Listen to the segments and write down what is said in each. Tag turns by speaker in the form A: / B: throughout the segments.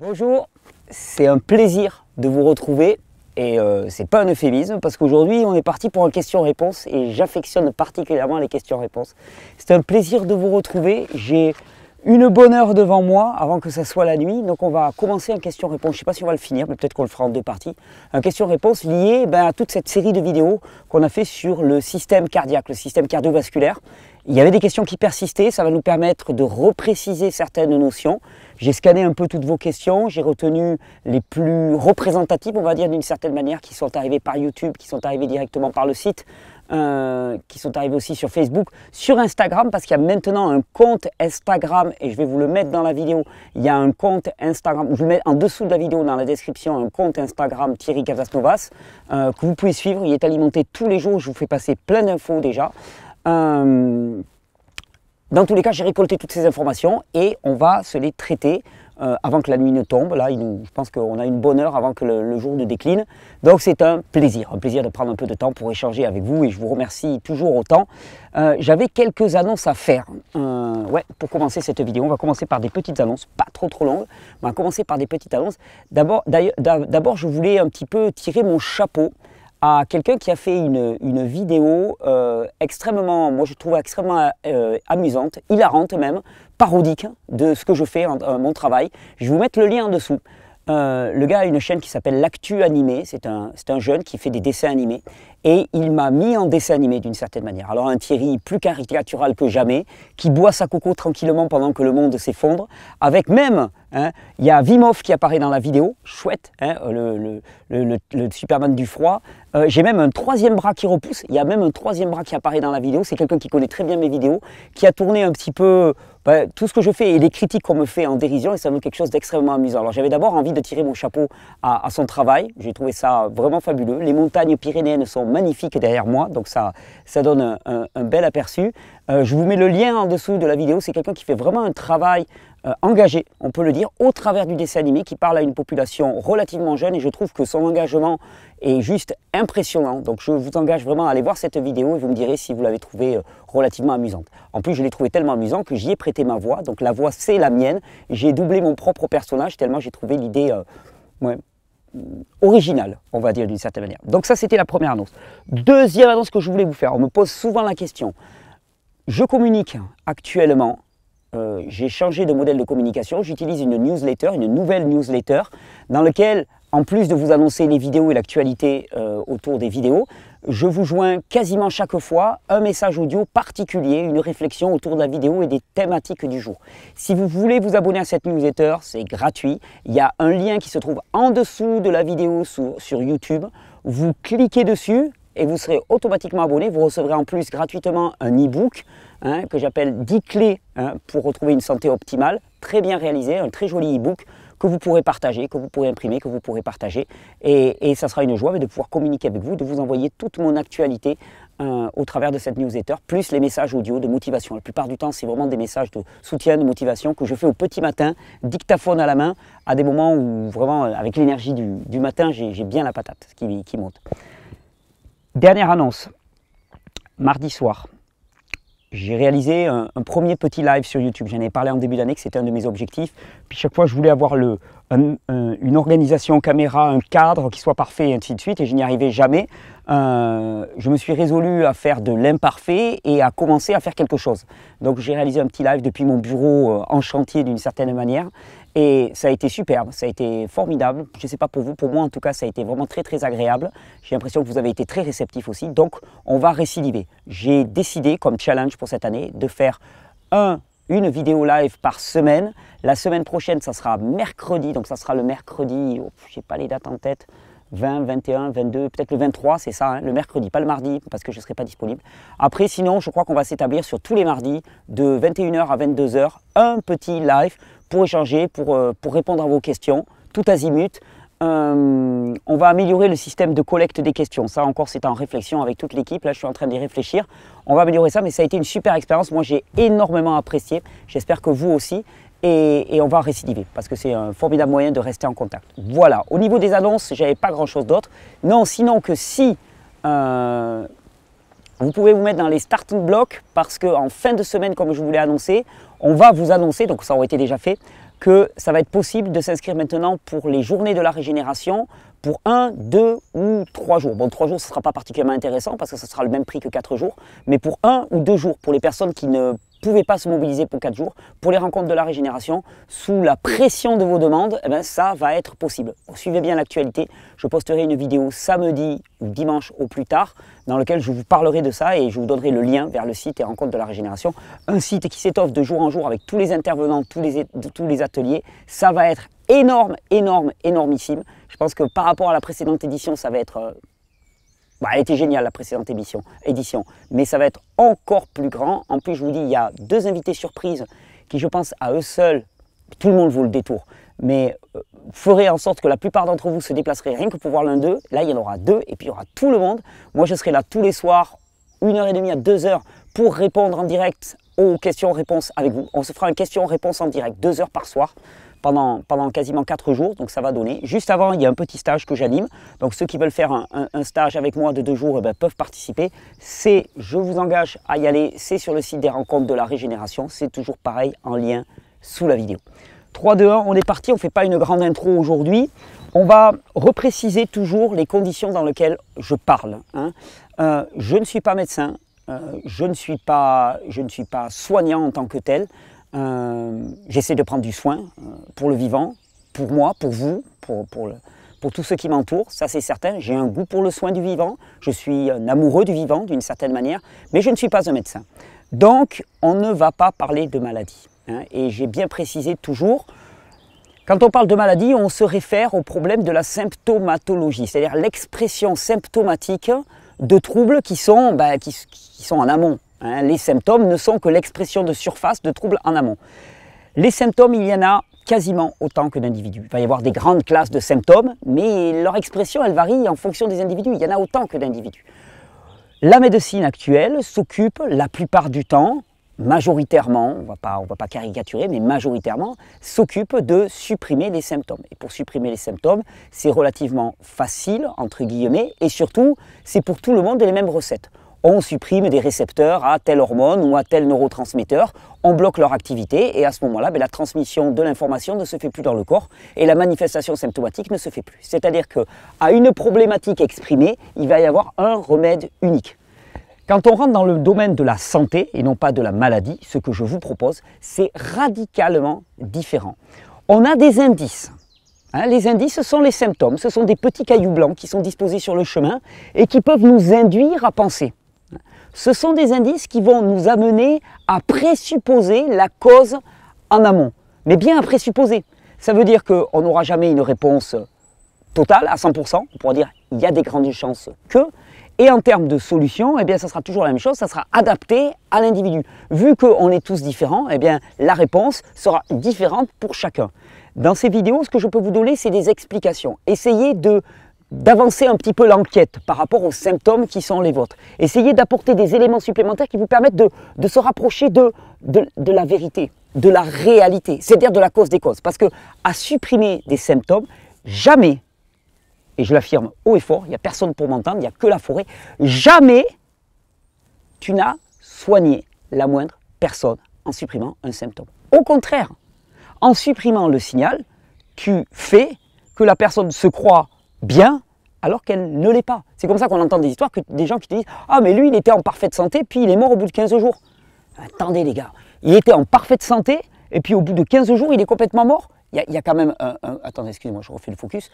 A: Bonjour, c'est un plaisir de vous retrouver et c'est pas un euphémisme parce qu'aujourd'hui on est parti pour un question-réponse et j'affectionne particulièrement les questions-réponses. C'est un plaisir de vous retrouver, j'ai une bonne heure devant moi avant que ça soit la nuit, donc on va commencer un question-réponse. Je ne sais pas si on va le finir, mais peut-être qu'on le fera en deux parties. Un question-réponse lié à toute cette série de vidéos qu'on a fait sur le système cardiaque, le système cardiovasculaire. Il y avait des questions qui persistaient, ça va nous permettre de repréciser certaines notions. J'ai scanné un peu toutes vos questions, j'ai retenu les plus représentatives, on va dire d'une certaine manière, qui sont arrivées par YouTube, qui sont arrivées directement par le site, qui sont arrivées aussi sur Facebook, sur Instagram, parce qu'il y a maintenant un compte Instagram, et je vais vous le mettre dans la vidéo, il y a un compte Instagram, je le mets en dessous de la vidéo dans la description, un compte Instagram Thierry Casasnovas, que vous pouvez suivre, il est alimenté tous les jours, je vous fais passer plein d'infos déjà. Dans tous les cas, j'ai récolté toutes ces informations et on va se les traiter avant que la nuit ne tombe. Là, je pense qu'on a une bonne heure avant que le jour ne décline. Donc c'est un plaisir de prendre un peu de temps pour échanger avec vous et je vous remercie toujours autant. J'avais quelques annonces à faire. Pour commencer cette vidéo, on va commencer par des petites annonces, pas trop longues. On va commencer par des petites annonces. D'abord, je voulais un petit peu tirer mon chapeau à quelqu'un qui a fait une vidéo extrêmement, moi je trouve extrêmement amusante, hilarante même, parodique de ce que je fais, mon travail. Je vais vous mettre le lien en dessous. Le gars a une chaîne qui s'appelle L'Actu Animé, c'est un jeune qui fait des dessins animés et il m'a mis en dessin animé d'une certaine manière. Alors un Thierry plus caricatural que jamais, qui boit sa coco tranquillement pendant que le monde s'effondre, avec même, il y a Wim Hof qui apparaît dans la vidéo, chouette, le Superman du froid. J'ai même un troisième bras qui repousse, il y a même un troisième bras qui apparaît dans la vidéo, c'est quelqu'un qui connaît très bien mes vidéos, qui a tourné un petit peu tout ce que je fais et les critiques qu'on me fait en dérision et ça donne quelque chose d'extrêmement amusant. Alors j'avais d'abord envie de tirer mon chapeau à son travail, j'ai trouvé ça vraiment fabuleux. Les montagnes pyrénéennes sont magnifiques derrière moi, donc ça donne un bel aperçu. Je vous mets le lien en dessous de la vidéo, c'est quelqu'un qui fait vraiment un travail engagé, on peut le dire, au travers du dessin animé qui parle à une population relativement jeune et je trouve que son engagement est juste impressionnant. Donc je vous engage vraiment à aller voir cette vidéo et vous me direz si vous l'avez trouvée relativement amusante. En plus je l'ai trouvé tellement amusant que j'y ai prêté ma voix, donc la voix c'est la mienne. J'ai doublé mon propre personnage tellement j'ai trouvé l'idée originale, on va dire d'une certaine manière. Donc ça c'était la première annonce. Deuxième annonce que je voulais vous faire, on me pose souvent la question. Je communique actuellement. J'ai changé de modèle de communication, j'utilise une newsletter, une nouvelle newsletter dans laquelle, en plus de vous annoncer les vidéos et l'actualité autour des vidéos, je vous joins quasiment chaque fois un message audio particulier, une réflexion autour de la vidéo et des thématiques du jour. Si vous voulez vous abonner à cette newsletter, c'est gratuit. Il y a un lien qui se trouve en dessous de la vidéo sur YouTube. Vous cliquez dessus et vous serez automatiquement abonné. Vous recevrez en plus gratuitement un e-book que j'appelle 10 clés pour retrouver une santé optimale, très bien réalisé, un très joli e-book que vous pourrez partager, que vous pourrez imprimer, que vous pourrez partager. Et ça sera une joie de pouvoir communiquer avec vous, de vous envoyer toute mon actualité au travers de cette newsletter, plus les messages audio de motivation. La plupart du temps, c'est vraiment des messages de soutien, de motivation que je fais au petit matin, dictaphone à la main, à des moments où vraiment, avec l'énergie du matin, j'ai bien la patate qui monte. Dernière annonce, mardi soir. J'ai réalisé un premier petit live sur YouTube. J'en ai parlé en début d'année que c'était un de mes objectifs. Puis chaque fois, je voulais avoir une organisation caméra, un cadre qui soit parfait et ainsi de suite. Et je n'y arrivais jamais. Je me suis résolu à faire de l'imparfait et à commencer à faire quelque chose. Donc j'ai réalisé un petit live depuis mon bureau en chantier d'une certaine manière. Et ça a été superbe, ça a été formidable. Je ne sais pas pour vous, pour moi en tout cas, ça a été vraiment très agréable. J'ai l'impression que vous avez été très réceptifs aussi. Donc on va récidiver. J'ai décidé comme challenge pour cette année de faire une vidéo live par semaine. La semaine prochaine, ça sera mercredi. Donc ça sera le mercredi, je n'ai pas les dates en tête. 20, 21, 22, peut-être le 23, c'est ça, le mercredi, pas le mardi, parce que je ne serai pas disponible. Après, sinon, je crois qu'on va s'établir sur tous les mardis, de 21h à 22h, un petit live pour échanger, pour répondre à vos questions, tout azimut. On va améliorer le système de collecte des questions. Ça encore, c'est en réflexion avec toute l'équipe. Là, je suis en train d'y réfléchir. On va améliorer ça, mais ça a été une super expérience. Moi, j'ai énormément apprécié. J'espère que vous aussi. Et on va récidiver parce que c'est un formidable moyen de rester en contact. Voilà, au niveau des annonces, j'avais pas grand chose d'autre. Non, sinon que si vous pouvez vous mettre dans les starting blocks parce qu'en fin de semaine, comme je vous l'ai annoncé, on va vous annoncer, donc ça aurait été déjà fait, que ça va être possible de s'inscrire maintenant pour les journées de la régénération pour 1, 2 ou 3 jours. Bon, 3 jours, ce ne sera pas particulièrement intéressant parce que ce sera le même prix que 4 jours, mais pour 1 ou 2 jours, pour les personnes qui ne pouvaient pas se mobiliser pour 4 jours, pour les rencontres de la régénération, sous la pression de vos demandes, eh bien, ça va être possible. Suivez bien l'actualité, je posterai une vidéo samedi ou dimanche au plus tard, dans lequel je vous parlerai de ça et je vous donnerai le lien vers le site et rencontres de la régénération. Un site qui s'étoffe de jour en jour avec tous les intervenants, tous les ateliers, ça va être énorme, énorme, énormissime. Je pense que par rapport à la précédente édition, ça va être... elle était géniale la précédente édition, mais ça va être encore plus grand. En plus, je vous dis, il y a 2 invités surprises qui, je pense, à eux seuls, tout le monde vaut le détour, mais ferait en sorte que la plupart d'entre vous se déplaceraient rien que pour voir l'un d'eux. Là, il y en aura 2 et puis il y aura tout le monde. Moi, je serai là tous les soirs, 1h30 à 2h pour répondre en direct aux questions-réponses avec vous. On se fera une question-réponse en direct, 2 heures par soir. Pendant quasiment 4 jours, donc ça va donner. Juste avant, il y a un petit stage que j'anime. Donc ceux qui veulent faire un stage avec moi de 2 jours peuvent participer. Je vous engage à y aller, c'est sur le site des rencontres de la régénération. C'est toujours pareil en lien sous la vidéo. 3, 2, 1, on est parti, on ne fait pas une grande intro aujourd'hui. On va repréciser toujours les conditions dans lesquelles je parle. Je ne suis pas médecin, je ne suis pas soignant en tant que tel. J'essaie de prendre du soin pour le vivant, pour moi, pour vous, pour tous ceux qui m'entourent, ça c'est certain. J'ai un goût pour le soin du vivant, je suis un amoureux du vivant d'une certaine manière, mais je ne suis pas un médecin. Donc on ne va pas parler de maladie. Et j'ai bien précisé toujours, quand on parle de maladie, on se réfère au problème de la symptomatologie, c'est-à-dire l'expression symptomatique de troubles qui sont en amont. Les symptômes ne sont que l'expression de surface de troubles en amont. Les symptômes, il y en a quasiment autant que d'individus. Il va y avoir des grandes classes de symptômes, mais leur expression, elle varie en fonction des individus. Il y en a autant que d'individus. La médecine actuelle s'occupe la plupart du temps, majoritairement, on va pas caricaturer, mais majoritairement, s'occupe de supprimer les symptômes. Et pour supprimer les symptômes, c'est relativement facile, entre guillemets, et surtout, c'est pour tout le monde les mêmes recettes. On supprime des récepteurs à telle hormone ou à tel neurotransmetteur, on bloque leur activité et à ce moment-là, la transmission de l'information ne se fait plus dans le corps et la manifestation symptomatique ne se fait plus. C'est-à-dire qu'à une problématique exprimée, il va y avoir un remède unique. Quand on rentre dans le domaine de la santé et non pas de la maladie, ce que je vous propose, c'est radicalement différent. On a des indices. Les indices, ce sont les symptômes, ce sont des petits cailloux blancs qui sont disposés sur le chemin et qui peuvent nous induire à penser. Ce sont des indices qui vont nous amener à présupposer la cause en amont, mais bien à présupposer. Ça veut dire qu'on n'aura jamais une réponse totale à 100%, on pourra dire il y a des grandes chances que, et en termes de solution, ça sera toujours la même chose, ça sera adapté à l'individu. Vu qu'on est tous différents, la réponse sera différente pour chacun. Dans ces vidéos, ce que je peux vous donner, c'est des explications. Essayez d'avancer un petit peu l'enquête par rapport aux symptômes qui sont les vôtres. Essayez d'apporter des éléments supplémentaires qui vous permettent de se rapprocher de la vérité, de la réalité, c'est-à-dire de la cause des causes. Parce qu'à supprimer des symptômes, jamais, et je l'affirme haut et fort, il n'y a personne pour m'entendre, il n'y a que la forêt, jamais tu n'as soigné la moindre personne en supprimant un symptôme. Au contraire, en supprimant le signal, tu fais que la personne se croit bien alors qu'elle ne l'est pas. C'est comme ça qu'on entend des histoires, des gens qui te disent « Ah mais lui il était en parfaite santé puis il est mort au bout de 15 jours ». Attendez les gars, il était en parfaite santé et puis au bout de 15 jours il est complètement mort. Il y a quand même attendez, excusez-moi, je refais le focus.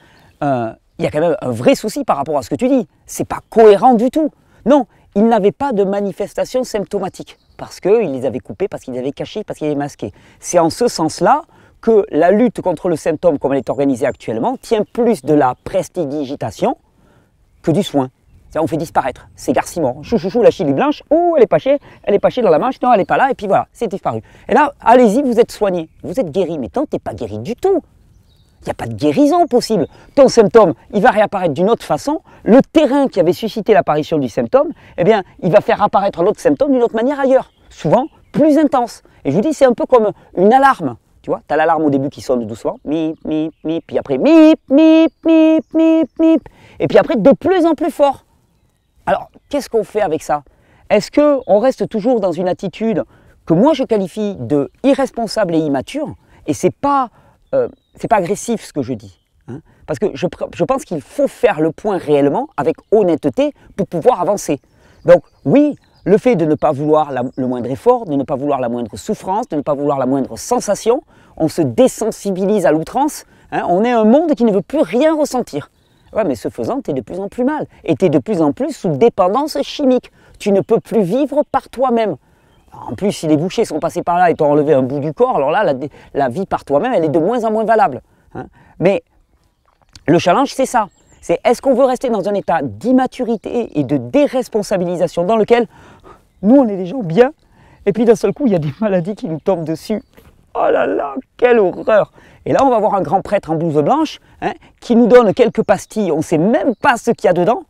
A: Il y a quand même un vrai souci par rapport à ce que tu dis. C'est pas cohérent du tout. Non, il n'avait pas de manifestation symptomatique parce qu'il les avait coupés, parce qu'il les avait cachés, parce qu'il les avait masqués. C'est en ce sens-là que la lutte contre le symptôme, comme elle est organisée actuellement, tient plus de la prestidigitation que du soin. On fait disparaître, c'est Garcimore, chou, la chili blanche, oh elle est pâchée dans la manche, non elle n'est pas là, et puis voilà, c'est disparu. Et là, allez-y, vous êtes soigné, vous êtes guéri, mais tant t'es pas guéri du tout. Il n'y a pas de guérison possible. Ton symptôme, il va réapparaître d'une autre façon. Le terrain qui avait suscité l'apparition du symptôme, il va faire apparaître l'autre symptôme d'une autre manière ailleurs, souvent plus intense. Et je vous dis, c'est un peu comme une alarme. Tu vois, tu as l'alarme au début qui sonne doucement, mip, mip, mip, puis après mip, mip, mip, mip, mip, et puis après de plus en plus fort. Alors, qu'est-ce qu'on fait avec ça? Est-ce qu'on reste toujours dans une attitude que moi je qualifie de irresponsable et immature, Et c'est pas agressif ce que je dis. Hein, parce que je pense qu'il faut faire le point réellement, avec honnêteté, pour pouvoir avancer. Donc oui, le fait de ne pas vouloir le moindre effort, de ne pas vouloir la moindre souffrance, de ne pas vouloir la moindre sensation, on se désensibilise à l'outrance, hein, on est un monde qui ne veut plus rien ressentir. Ouais, mais ce faisant, tu es de plus en plus mal, et tu es de plus en plus sous dépendance chimique. Tu ne peux plus vivre par toi-même. En plus, si les bouchers sont passés par là et t'ont enlevé un bout du corps, alors là, la vie par toi-même, elle est de moins en moins valable. Hein. Mais le challenge, c'est ça. C'est est-ce qu'on veut rester dans un état d'immaturité et de déresponsabilisation dans lequel nous, on est des gens bien, et puis d'un seul coup, il y a des maladies qui nous tombent dessus. Oh là là, quelle horreur! Et là, on va voir un grand prêtre en blouse blanche, hein, qui nous donne quelques pastilles, on ne sait même pas ce qu'il y a dedans.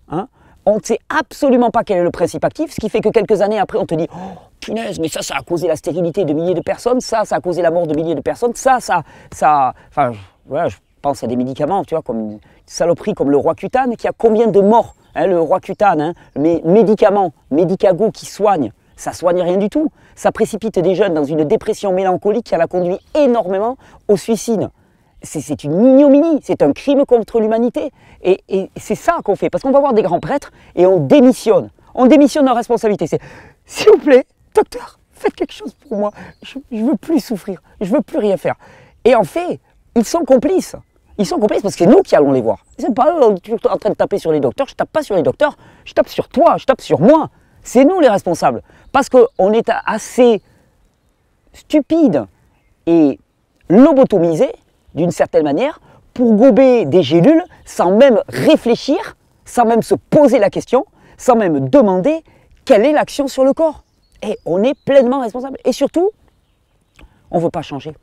A: Hein. On ne sait absolument pas quel est le principe actif, ce qui fait que quelques années après, on te dit « Oh, punaise, mais ça a causé la stérilité de milliers de personnes, ça a causé la mort de milliers de personnes, Enfin, voilà, je pense à des médicaments, tu vois, comme une saloperie comme le Roaccutane, qui a combien de morts, hein, le Roaccutane, hein, mais médicaments, Medicago qui soignent, ça ne soigne rien du tout. Ça précipite des jeunes dans une dépression mélancolique qui a conduit énormément au suicide. C'est une ignominie, c'est un crime contre l'humanité. Et c'est ça qu'on fait, parce qu'on va voir des grands prêtres et on démissionne. On démissionne de nos responsabilités. C'est « S'il vous plaît, docteur, faites quelque chose pour moi. Je ne veux plus souffrir, je ne veux plus rien faire. » Et en fait, ils sont complices. Ils sont complices parce que c'est nous qui allons les voir. C'est pas eux en train de taper sur les docteurs, je ne tape pas sur les docteurs, je tape sur toi, je tape sur moi. C'est nous les responsables. Parce qu'on est assez stupide et lobotomisé, d'une certaine manière, pour gober des gélules sans même réfléchir, sans même se poser la question, sans même demander quelle est l'action sur le corps. Et on est pleinement responsable. Et surtout, on ne veut pas changer.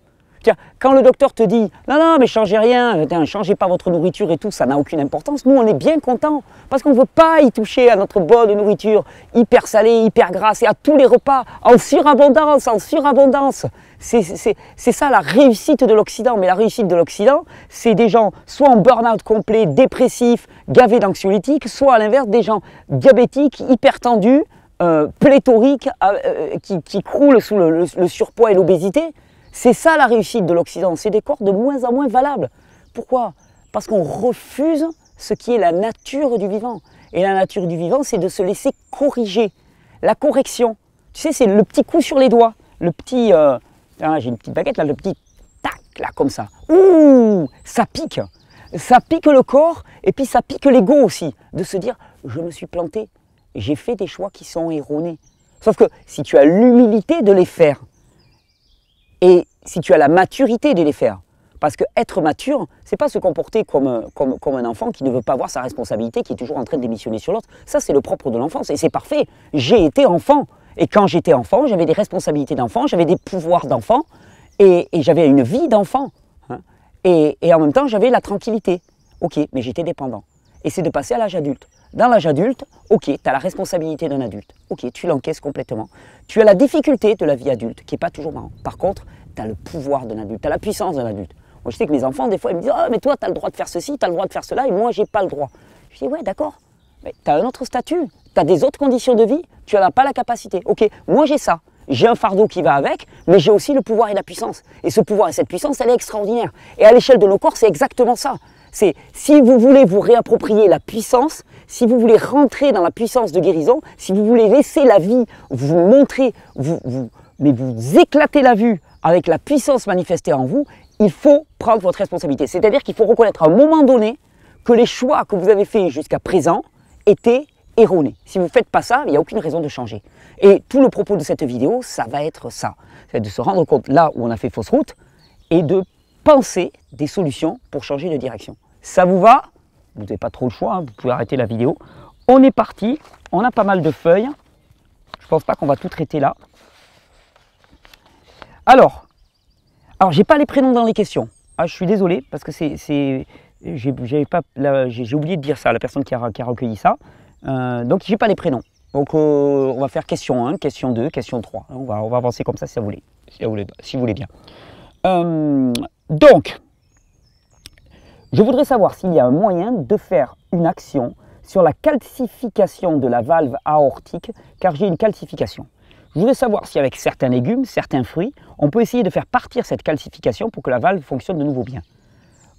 A: Tiens, quand le docteur te dit « Non, non, mais changez rien, ne changez pas votre nourriture et tout, ça n'a aucune importance », nous, on est bien contents parce qu'on ne veut pas y toucher à notre bonne nourriture hyper salée, hyper grasse et à tous les repas en surabondance, en surabondance. C'est ça la réussite de l'Occident. Mais la réussite de l'Occident, c'est des gens soit en burn-out complet, dépressifs, gavés d'anxiolytiques, soit à l'inverse des gens diabétiques, hypertendus, pléthoriques, qui croulent sous le surpoids et l'obésité. C'est ça la réussite de l'Occident, c'est des corps de moins en moins valables. Pourquoi? Parce qu'on refuse ce qui est la nature du vivant. Et la nature du vivant, c'est de se laisser corriger. La correction, tu sais, c'est le petit coup sur les doigts, le petit... j'ai une petite baguette là, le petit tac, là, comme ça. Ouh, ça pique. Ça pique le corps et puis ça pique l'ego aussi. De se dire, je me suis planté, j'ai fait des choix qui sont erronés. Sauf que si tu as l'humilité de les faire, et si tu as la maturité de les faire, parce que être mature, c'est pas se comporter comme un enfant qui ne veut pas voir sa responsabilité, qui est toujours en train de démissionner sur l'autre. Ça, c'est le propre de l'enfance et c'est parfait. J'ai été enfant. Et quand j'étais enfant, j'avais des responsabilités d'enfant, j'avais des pouvoirs d'enfant et j'avais une vie d'enfant. Hein. Et en même temps, j'avais la tranquillité. Ok, mais j'étais dépendant. Et c'est de passer à l'âge adulte. Dans l'âge adulte, ok, tu as la responsabilité d'un adulte. Ok, tu l'encaisses complètement. Tu as la difficulté de la vie adulte, qui n'est pas toujours marrant. Par contre, tu as le pouvoir d'un adulte, tu as la puissance d'un adulte. Moi, je sais que mes enfants, des fois, ils me disent « Ah, mais toi, tu as le droit de faire ceci, tu as le droit de faire cela, et moi, j'ai pas le droit. » Je dis « Ouais, d'accord, mais tu as un autre statut, tu as des autres conditions de vie, tu n'en as pas la capacité. Ok, moi, j'ai ça. J'ai un fardeau qui va avec, mais j'ai aussi le pouvoir et la puissance. Et ce pouvoir et cette puissance, elle est extraordinaire. Et à l'échelle de nos corps, c'est exactement ça. C'est si vous voulez vous réapproprier la puissance, si vous voulez rentrer dans la puissance de guérison, si vous voulez laisser la vie vous montrer, mais vous éclater la vue avec la puissance manifestée en vous, il faut prendre votre responsabilité. C'est-à-dire qu'il faut reconnaître à un moment donné que les choix que vous avez faits jusqu'à présent étaient erronés. Si vous ne faites pas ça, il n'y a aucune raison de changer. Et tout le propos de cette vidéo, ça va être ça. C'est de se rendre compte là où on a fait fausse route et de penser des solutions pour changer de direction. Ça vous va? Vous n'avez pas trop le choix, hein, vous pouvez arrêter la vidéo. On est parti, on a pas mal de feuilles. Je ne pense pas qu'on va tout traiter là. Alors j'ai pas les prénoms dans les questions. Ah, je suis désolé parce que j'ai oublié de dire ça à la personne qui a recueilli ça. Donc j'ai pas les prénoms. Donc on va faire question 1, question 2, question 3. On va avancer comme ça si vous voulez bien. Donc, je voudrais savoir s'il y a un moyen de faire une action sur la calcification de la valve aortique, car j'ai une calcification. Je voudrais savoir si avec certains légumes, certains fruits, on peut essayer de faire partir cette calcification pour que la valve fonctionne de nouveau bien.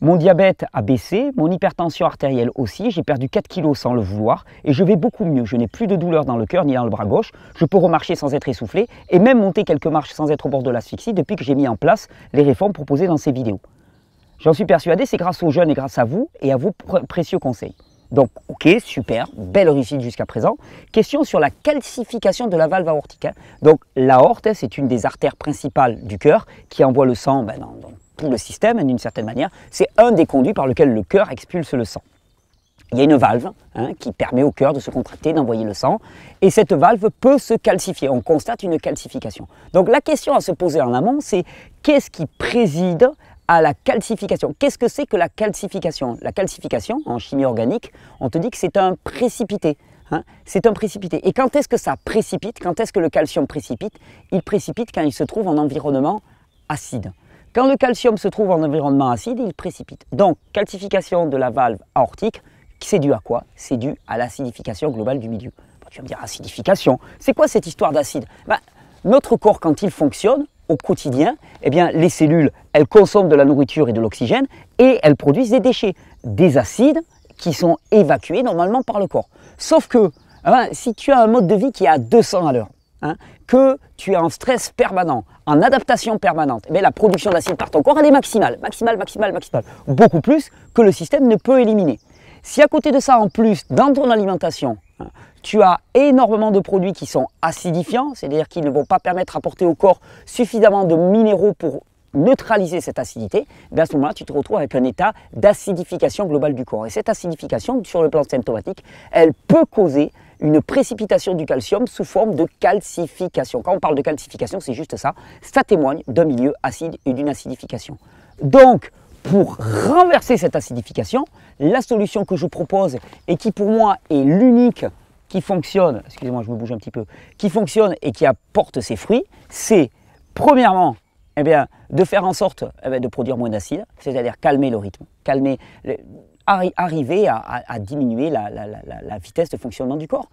A: Mon diabète a baissé, mon hypertension artérielle aussi, j'ai perdu 4 kilos sans le vouloir et je vais beaucoup mieux. Je n'ai plus de douleur dans le cœur ni dans le bras gauche, je peux remarcher sans être essoufflé et même monter quelques marches sans être au bord de l'asphyxie depuis que j'ai mis en place les réformes proposées dans ces vidéos. J'en suis persuadé, c'est grâce aux jeunes et grâce à vous et à vos précieux conseils. Donc, ok, super, belle réussite jusqu'à présent. Question sur la calcification de la valve aortique. Donc, l'aorte, c'est une des artères principales du cœur qui envoie le sang dans tout le système, d'une certaine manière. C'est un des conduits par lequel le cœur expulse le sang. Il y a une valve qui permet au cœur de se contracter, d'envoyer le sang. Et cette valve peut se calcifier. On constate une calcification. Donc, la question à se poser en amont, c'est qu'est-ce qui préside à la calcification. Qu'est-ce que c'est que la calcification? La calcification, en chimie organique, on te dit que c'est un précipité. C'est un précipité. Et quand est-ce que ça précipite? Quand est-ce que le calcium précipite? Il précipite quand il se trouve en environnement acide. Quand le calcium se trouve en environnement acide, il précipite. Donc, calcification de la valve aortique, c'est dû à quoi? C'est dû à l'acidification globale du milieu. Bon, tu vas me dire, acidification, c'est quoi cette histoire d'acide? Notre corps, quand il fonctionne, au quotidien, eh bien, les cellules, elles consomment de la nourriture et de l'oxygène et elles produisent des déchets, des acides qui sont évacués normalement par le corps. Sauf que si tu as un mode de vie qui est à 200 à l'heure, que tu es en stress permanent, en adaptation permanente, eh bien, la production d'acide par ton corps, elle est maximale, beaucoup plus que le système ne peut éliminer. Si à côté de ça, en plus, dans ton alimentation, tu as énormément de produits qui sont acidifiants, c'est-à-dire qui ne vont pas permettre d'apporter au corps suffisamment de minéraux pour neutraliser cette acidité, à ce moment-là, tu te retrouves avec un état d'acidification globale du corps. Et cette acidification, sur le plan symptomatique, elle peut causer une précipitation du calcium sous forme de calcification. Quand on parle de calcification, c'est juste ça. Ça témoigne d'un milieu acide et d'une acidification. Donc, pour renverser cette acidification, la solution que je propose et qui pour moi est l'unique qui fonctionne, excusez-moi je me bouge un petit peu, qui fonctionne et qui apporte ses fruits, c'est premièrement de faire en sorte de produire moins d'acide, c'est-à-dire calmer le rythme, arriver à diminuer la vitesse de fonctionnement du corps,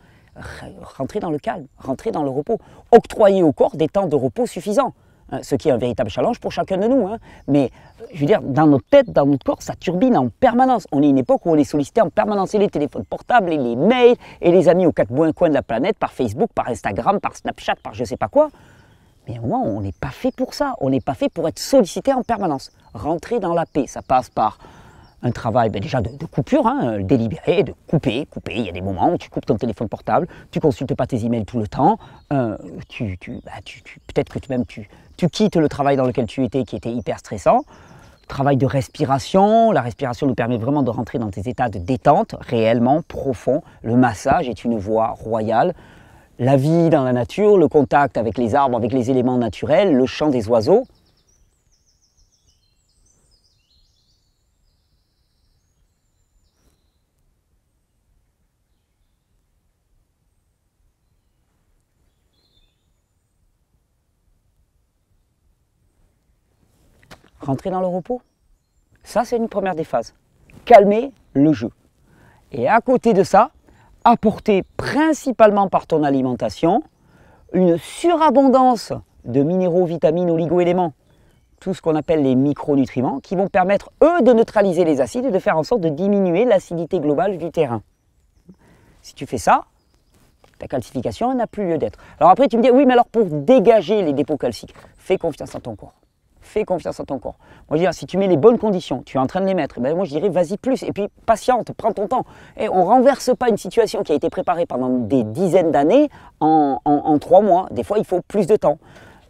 A: rentrer dans le calme, rentrer dans le repos, octroyer au corps des temps de repos suffisants. Ce qui est un véritable challenge pour chacun de nous. Mais je veux dire, dans notre tête, dans notre corps, ça turbine en permanence. On est une époque où on est sollicité en permanence, et les téléphones portables, et les mails, et les amis aux quatre coins de la planète, par Facebook, par Instagram, par Snapchat, par je ne sais pas quoi. Mais à un moment, on n'est pas fait pour ça. On n'est pas fait pour être sollicité en permanence. Rentrer dans la paix, ça passe par un travail déjà de coupure, délibéré, de couper. Il y a des moments où tu coupes ton téléphone portable, tu ne consultes pas tes emails tout le temps, peut-être que tu quittes le travail dans lequel tu étais qui était hyper stressant. Travail de respiration, la respiration nous permet vraiment de rentrer dans des états de détente réellement profonds. Le massage est une voie royale. La vie dans la nature, le contact avec les arbres, avec les éléments naturels, le chant des oiseaux. Rentrer dans le repos. Ça, c'est une première des phases. Calmer le jeu. Et à côté de ça, apporter principalement par ton alimentation une surabondance de minéraux, vitamines, oligo-éléments, tout ce qu'on appelle les micronutriments, qui vont permettre, eux, de neutraliser les acides et de faire en sorte de diminuer l'acidité globale du terrain. Si tu fais ça, ta calcification n'a plus lieu d'être. Alors après, tu me dis, oui, mais alors pour dégager les dépôts calciques, fais confiance à ton corps. Fais confiance à ton corps. Moi, je dirais, si tu mets les bonnes conditions, tu es en train de les mettre, moi, je dirais, vas-y plus. Et puis, patiente, prends ton temps. Et on ne renverse pas une situation qui a été préparée pendant des dizaines d'années en 3 mois. Des fois, il faut plus de temps.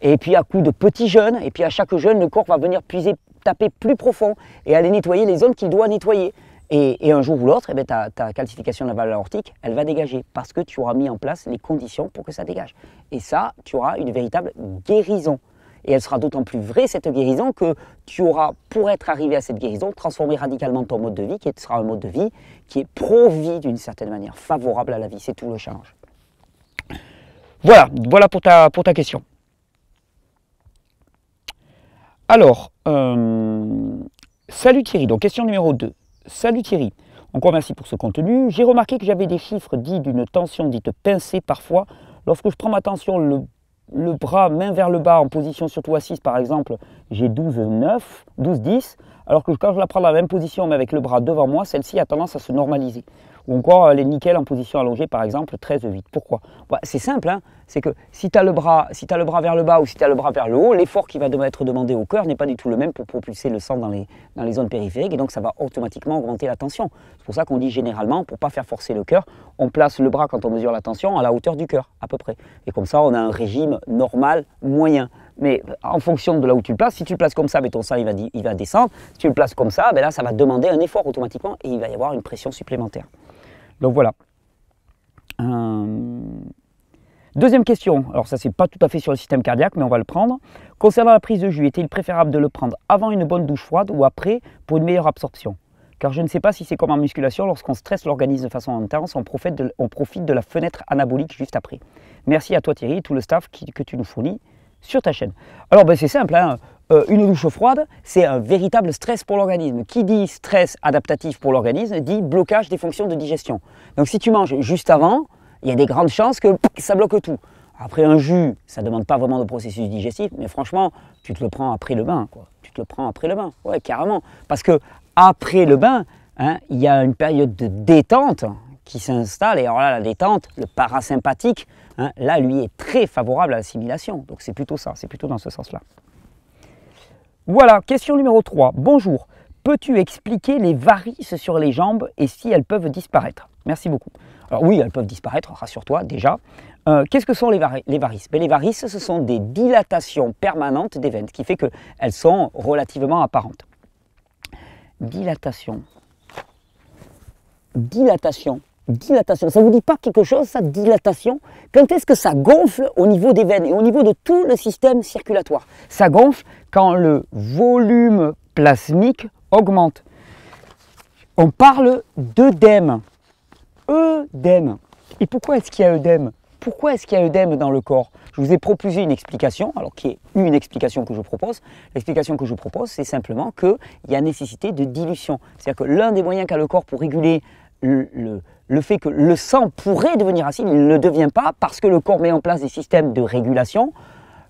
A: Et puis, à coup de petits jeûnes, et puis à chaque jeûne, le corps va venir puiser, taper plus profond et aller nettoyer les zones qu'il doit nettoyer. Et un jour ou l'autre, ta calcification de la valve aortique, elle va dégager parce que tu auras mis en place les conditions pour que ça dégage. Et ça, tu auras une véritable guérison. Et elle sera d'autant plus vraie, cette guérison, que tu auras, pour être arrivé à cette guérison, transformé radicalement ton mode de vie, qui sera un mode de vie qui est pro-vie d'une certaine manière, favorable à la vie. C'est tout le challenge. Voilà pour ta question. Alors, salut Thierry, donc question numéro 2. Salut Thierry, encore merci pour ce contenu. J'ai remarqué que j'avais des chiffres dits d'une tension dite pincée parfois. Lorsque je prends ma tension le bras main vers le bas en position surtout assise par exemple, j'ai 12-9, 12-10, alors que quand je la prends dans la même position mais avec le bras devant moi, celle-ci a tendance à se normaliser. Ou encore les nickels en position allongée par exemple, 13-8. Pourquoi? C'est simple, hein, c'est que si tu as le bras vers le bas ou si tu as le bras vers le haut, l'effort qui va être demandé au cœur n'est pas du tout le même pour propulser le sang dans les zones périphériques et donc ça va automatiquement augmenter la tension. C'est pour ça qu'on dit généralement, pour ne pas faire forcer le cœur, on place le bras quand on mesure la tension à la hauteur du cœur à peu près. Et comme ça on a un régime normal, moyen. Mais en fonction de là où tu le places, si tu le places comme ça, mais ton sang il va descendre. Si tu le places comme ça, ben là ça va demander un effort automatiquement et il va y avoir une pression supplémentaire. Donc voilà. Deuxième question, alors ça c'est pas tout à fait sur le système cardiaque, mais on va le prendre. Concernant la prise de jus, est-il préférable de le prendre avant une bonne douche froide ou après pour une meilleure absorption? Car je ne sais pas si c'est comme en musculation, lorsqu'on stresse l'organisme de façon intense, on profite de la fenêtre anabolique juste après. Merci à toi Thierry et tout le staff que tu nous fournis sur ta chaîne. Alors ben, c'est simple, hein. Une douche froide, c'est un véritable stress pour l'organisme. Qui dit stress adaptatif pour l'organisme, dit blocage des fonctions de digestion. Donc si tu manges juste avant, il y a des grandes chances que ça bloque tout. Après un jus, ça ne demande pas vraiment de processus digestif, mais franchement, tu te le prends après le bain, quoi. Tu te le prends après le bain, ouais, carrément. Parce que après le bain, hein, il y a une période de détente qui s'installe. Et alors là, la détente, le parasympathique, hein, là, lui, est très favorable à l'assimilation. Donc c'est plutôt ça, c'est plutôt dans ce sens-là. Voilà, question numéro 3. Bonjour, peux-tu expliquer les varices sur les jambes et si elles peuvent disparaître? Merci beaucoup. Alors oui, elles peuvent disparaître, rassure-toi déjà. Qu'est-ce que sont les varices? Les varices, ce sont des dilatations permanentes des veines, ce qui fait qu'elles sont relativement apparentes. Dilatation. Dilatation. Dilatation. Ça ne vous dit pas quelque chose, ça, dilatation? Quand est-ce que ça gonfle au niveau des veines et au niveau de tout le système circulatoire? Ça gonfle quand le volume plasmique augmente. On parle d'œdème. Œdème. Et pourquoi est-ce qu'il y a œdème? Pourquoi est-ce qu'il y a œdème dans le corps? Je vous ai proposé une explication, alors qui est une explication que je propose. L'explication que je propose, c'est simplement qu'il y a nécessité de dilution. C'est-à-dire que l'un des moyens qu'a le corps pour réguler le fait que le sang pourrait devenir acide, il ne le devient pas parce que le corps met en place des systèmes de régulation.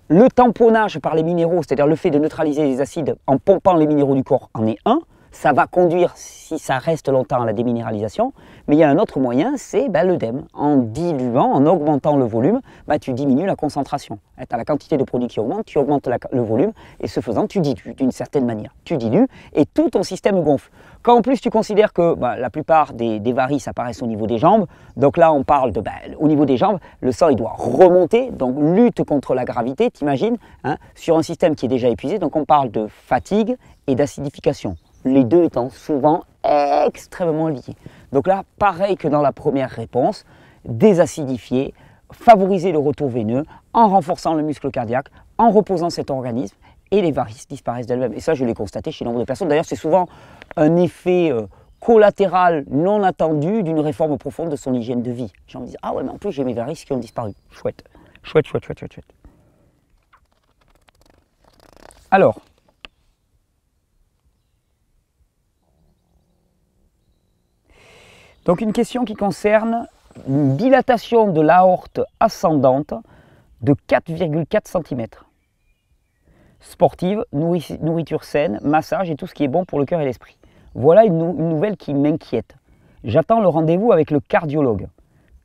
A: Le tamponnage par les minéraux, c'est-à-dire le fait de neutraliser les acides en pompant les minéraux du corps, en est un. Ça va conduire, si ça reste longtemps, à la déminéralisation. Mais il y a un autre moyen, c'est l'œdème. En diluant, en augmentant le volume, tu diminues la concentration. Tu as la quantité de produit qui augmente, tu augmentes le volume, et ce faisant, tu dilues d'une certaine manière. Tu dilues, et tout ton système gonfle. Quand en plus tu considères que la plupart des varices apparaissent au niveau des jambes, donc là on parle de, au niveau des jambes, le sang il doit remonter, donc lutte contre la gravité, t'imagines, hein, sur un système qui est déjà épuisé, donc on parle de fatigue et d'acidification. Les deux étant souvent extrêmement liés. Donc là, pareil que dans la première réponse, désacidifier, favoriser le retour veineux en renforçant le muscle cardiaque, en reposant cet organisme, et les varices disparaissent d'elles-mêmes. Et ça, je l'ai constaté chez nombre de personnes. D'ailleurs, c'est souvent un effet collatéral non attendu d'une réforme profonde de son hygiène de vie. Les gens me disent « Ah ouais, mais en plus, j'ai mes varices qui ont disparu. » Chouette, chouette, chouette, chouette, chouette, chouette. Alors, donc une question qui concerne une dilatation de l'aorte ascendante de 4,4 cm. Sportive, nourriture saine, massage et tout ce qui est bon pour le cœur et l'esprit. Voilà une nouvelle qui m'inquiète. J'attends le rendez-vous avec le cardiologue.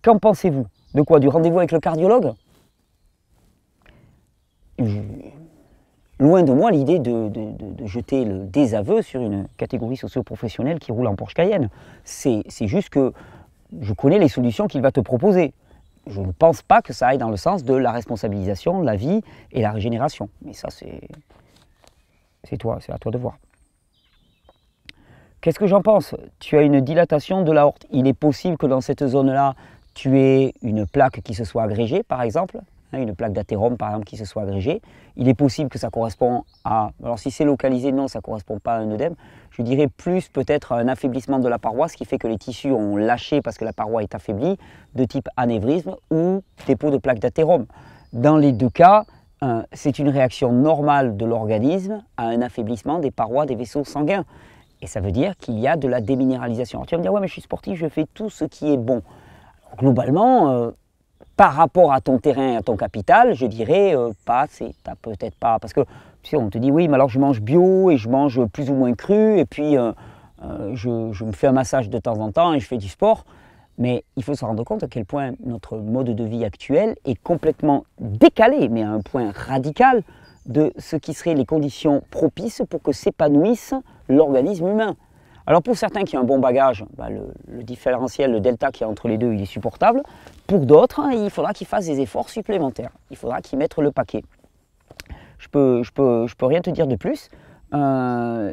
A: Qu'en pensez-vous? De quoi? Du rendez-vous avec le cardiologue? Loin de moi l'idée de jeter le désaveu sur une catégorie socio-professionnelle qui roule en Porsche Cayenne. C'est juste que je connais les solutions qu'il va te proposer. Je ne pense pas que ça aille dans le sens de la responsabilisation, la vie et la régénération. Mais ça, c'est à toi de voir. Qu'est-ce que j'en pense? Tu as une dilatation de l'aorte. Il est possible que dans cette zone-là, tu aies une plaque qui se soit agrégée, par exemple. Une plaque d'athérome, par exemple, qui se soit agrégée. Il est possible que ça correspond à... Alors, si c'est localisé, non, ça ne correspond pas à un œdème. Je dirais plus peut-être à un affaiblissement de la paroi, ce qui fait que les tissus ont lâché parce que la paroi est affaiblie, de type anévrisme ou dépôt de plaque d'athérome. Dans les deux cas, c'est une réaction normale de l'organisme à un affaiblissement des parois des vaisseaux sanguins. Et ça veut dire qu'il y a de la déminéralisation. Alors, tu vas me dire, ouais, mais je suis sportif, je fais tout ce qui est bon. Alors, globalement... par rapport à ton terrain et à ton capital, je dirais pas assez, peut-être pas, parce que tu sais, on te dit oui, mais alors je mange bio et je mange plus ou moins cru, et puis je me fais un massage de temps en temps et je fais du sport. Mais il faut se rendre compte à quel point notre mode de vie actuel est complètement décalé, mais à un point radical, de ce qui seraient les conditions propices pour que s'épanouisse l'organisme humain. Alors pour certains qui ont un bon bagage, le différentiel, le delta qui est entre les deux, il est supportable. Pour d'autres, il faudra qu'ils fassent des efforts supplémentaires. Il faudra qu'ils mettent le paquet. Je peux rien te dire de plus. Là,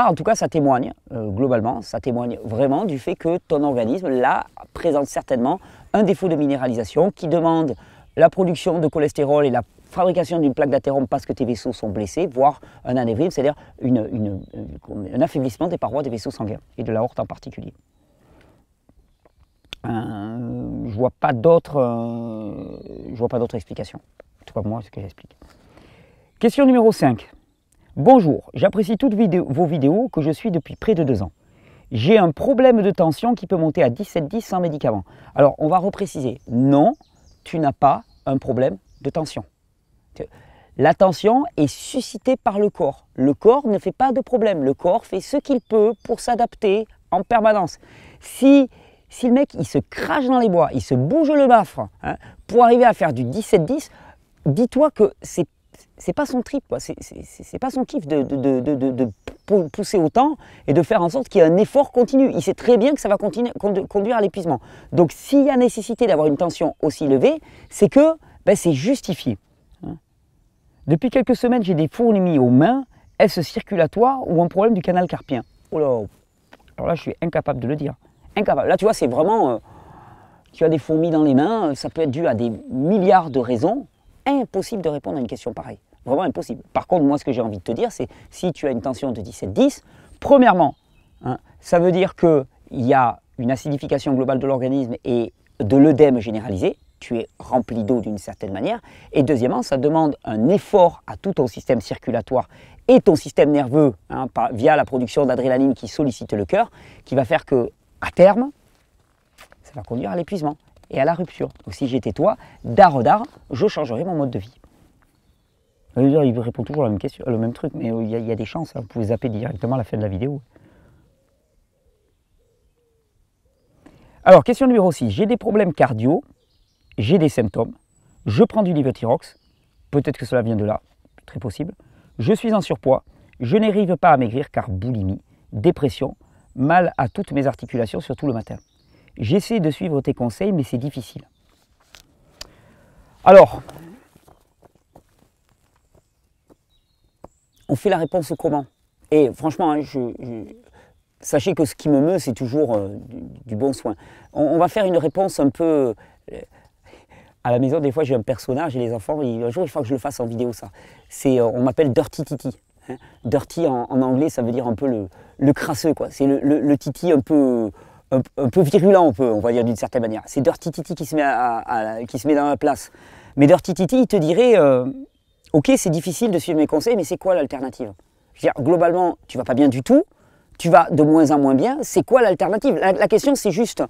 A: en tout cas, ça témoigne, globalement, ça témoigne vraiment du fait que ton organisme, là, présente certainement un défaut de minéralisation qui demande la production de cholestérol et la fabrication d'une plaque d'athérome parce que tes vaisseaux sont blessés, voire un anévrisme, c'est-à-dire un affaiblissement des parois des vaisseaux sanguins, et de l'aorte en particulier. Je ne vois pas d'autres explications. En tout cas, moi, c'est ce que j'explique. Question numéro 5. Bonjour, j'apprécie toutes vos vidéos que je suis depuis près de 2 ans. J'ai un problème de tension qui peut monter à 17,10 sans médicament. Alors, on va repréciser. Non, tu n'as pas un problème de tension. La tension est suscitée par le corps. Le corps ne fait pas de problème. Le corps fait ce qu'il peut pour s'adapter en permanence. Si le mec il se crache dans les bois, il se bouge le bafre pour arriver à faire du 17,10, dis-toi que c'est pas son trip, c'est pas son kiff de pousser autant et de faire en sorte qu'il y ait un effort continu. Il sait très bien que ça va conduire à l'épuisement. Donc s'il y a nécessité d'avoir une tension aussi élevée, c'est que c'est justifié. Depuis quelques semaines, j'ai des fourmis aux mains. Est-ce circulatoire ou un problème du canal carpien? Oh là, alors là, je suis incapable de le dire. Incapable. Là, tu vois, c'est vraiment... tu as des fourmis dans les mains, ça peut être dû à des milliards de raisons. Impossible de répondre à une question pareille. Vraiment impossible. Par contre, moi, ce que j'ai envie de te dire, c'est si tu as une tension de 17,10, premièrement, ça veut dire qu'il y a une acidification globale de l'organisme et de l'œdème généralisé. Tu es rempli d'eau d'une certaine manière. Et deuxièmement, ça demande un effort à tout ton système circulatoire et ton système nerveux, via la production d'adrénaline qui sollicite le cœur, qui va faire que, à terme, ça va conduire à l'épuisement et à la rupture. Donc si j'étais toi, d'art, je changerais mon mode de vie. Il répond toujours à la même question, le même truc, mais il y a des chances, vous pouvez zapper directement à la fin de la vidéo. Alors, question numéro 6. J'ai des problèmes cardio, j'ai des symptômes, je prends du Levothyrox, peut-être que cela vient de là, très possible. Je suis en surpoids, je n'arrive pas à maigrir car boulimie, dépression, mal à toutes mes articulations, surtout le matin. J'essaie de suivre tes conseils, mais c'est difficile. Alors, on fait la réponse comment? Et franchement, sachez que ce qui me meut, c'est toujours du bon soin. On va faire une réponse un peu... À la maison, des fois, j'ai un personnage et les enfants, un jour, il faut que je le fasse en vidéo, ça. On m'appelle Dirty Titi. Dirty, en anglais, ça veut dire un peu le crasseux, quoi. C'est le Titi un peu virulent, on va dire d'une certaine manière. C'est Dirty Titi qui se met dans la place. Mais Dirty Titi, il te dirait, ok, c'est difficile de suivre mes conseils, mais c'est quoi l'alternative? Je veux dire, globalement, tu vas pas bien du tout, tu vas de moins en moins bien, c'est quoi l'alternative? La question, c'est juste,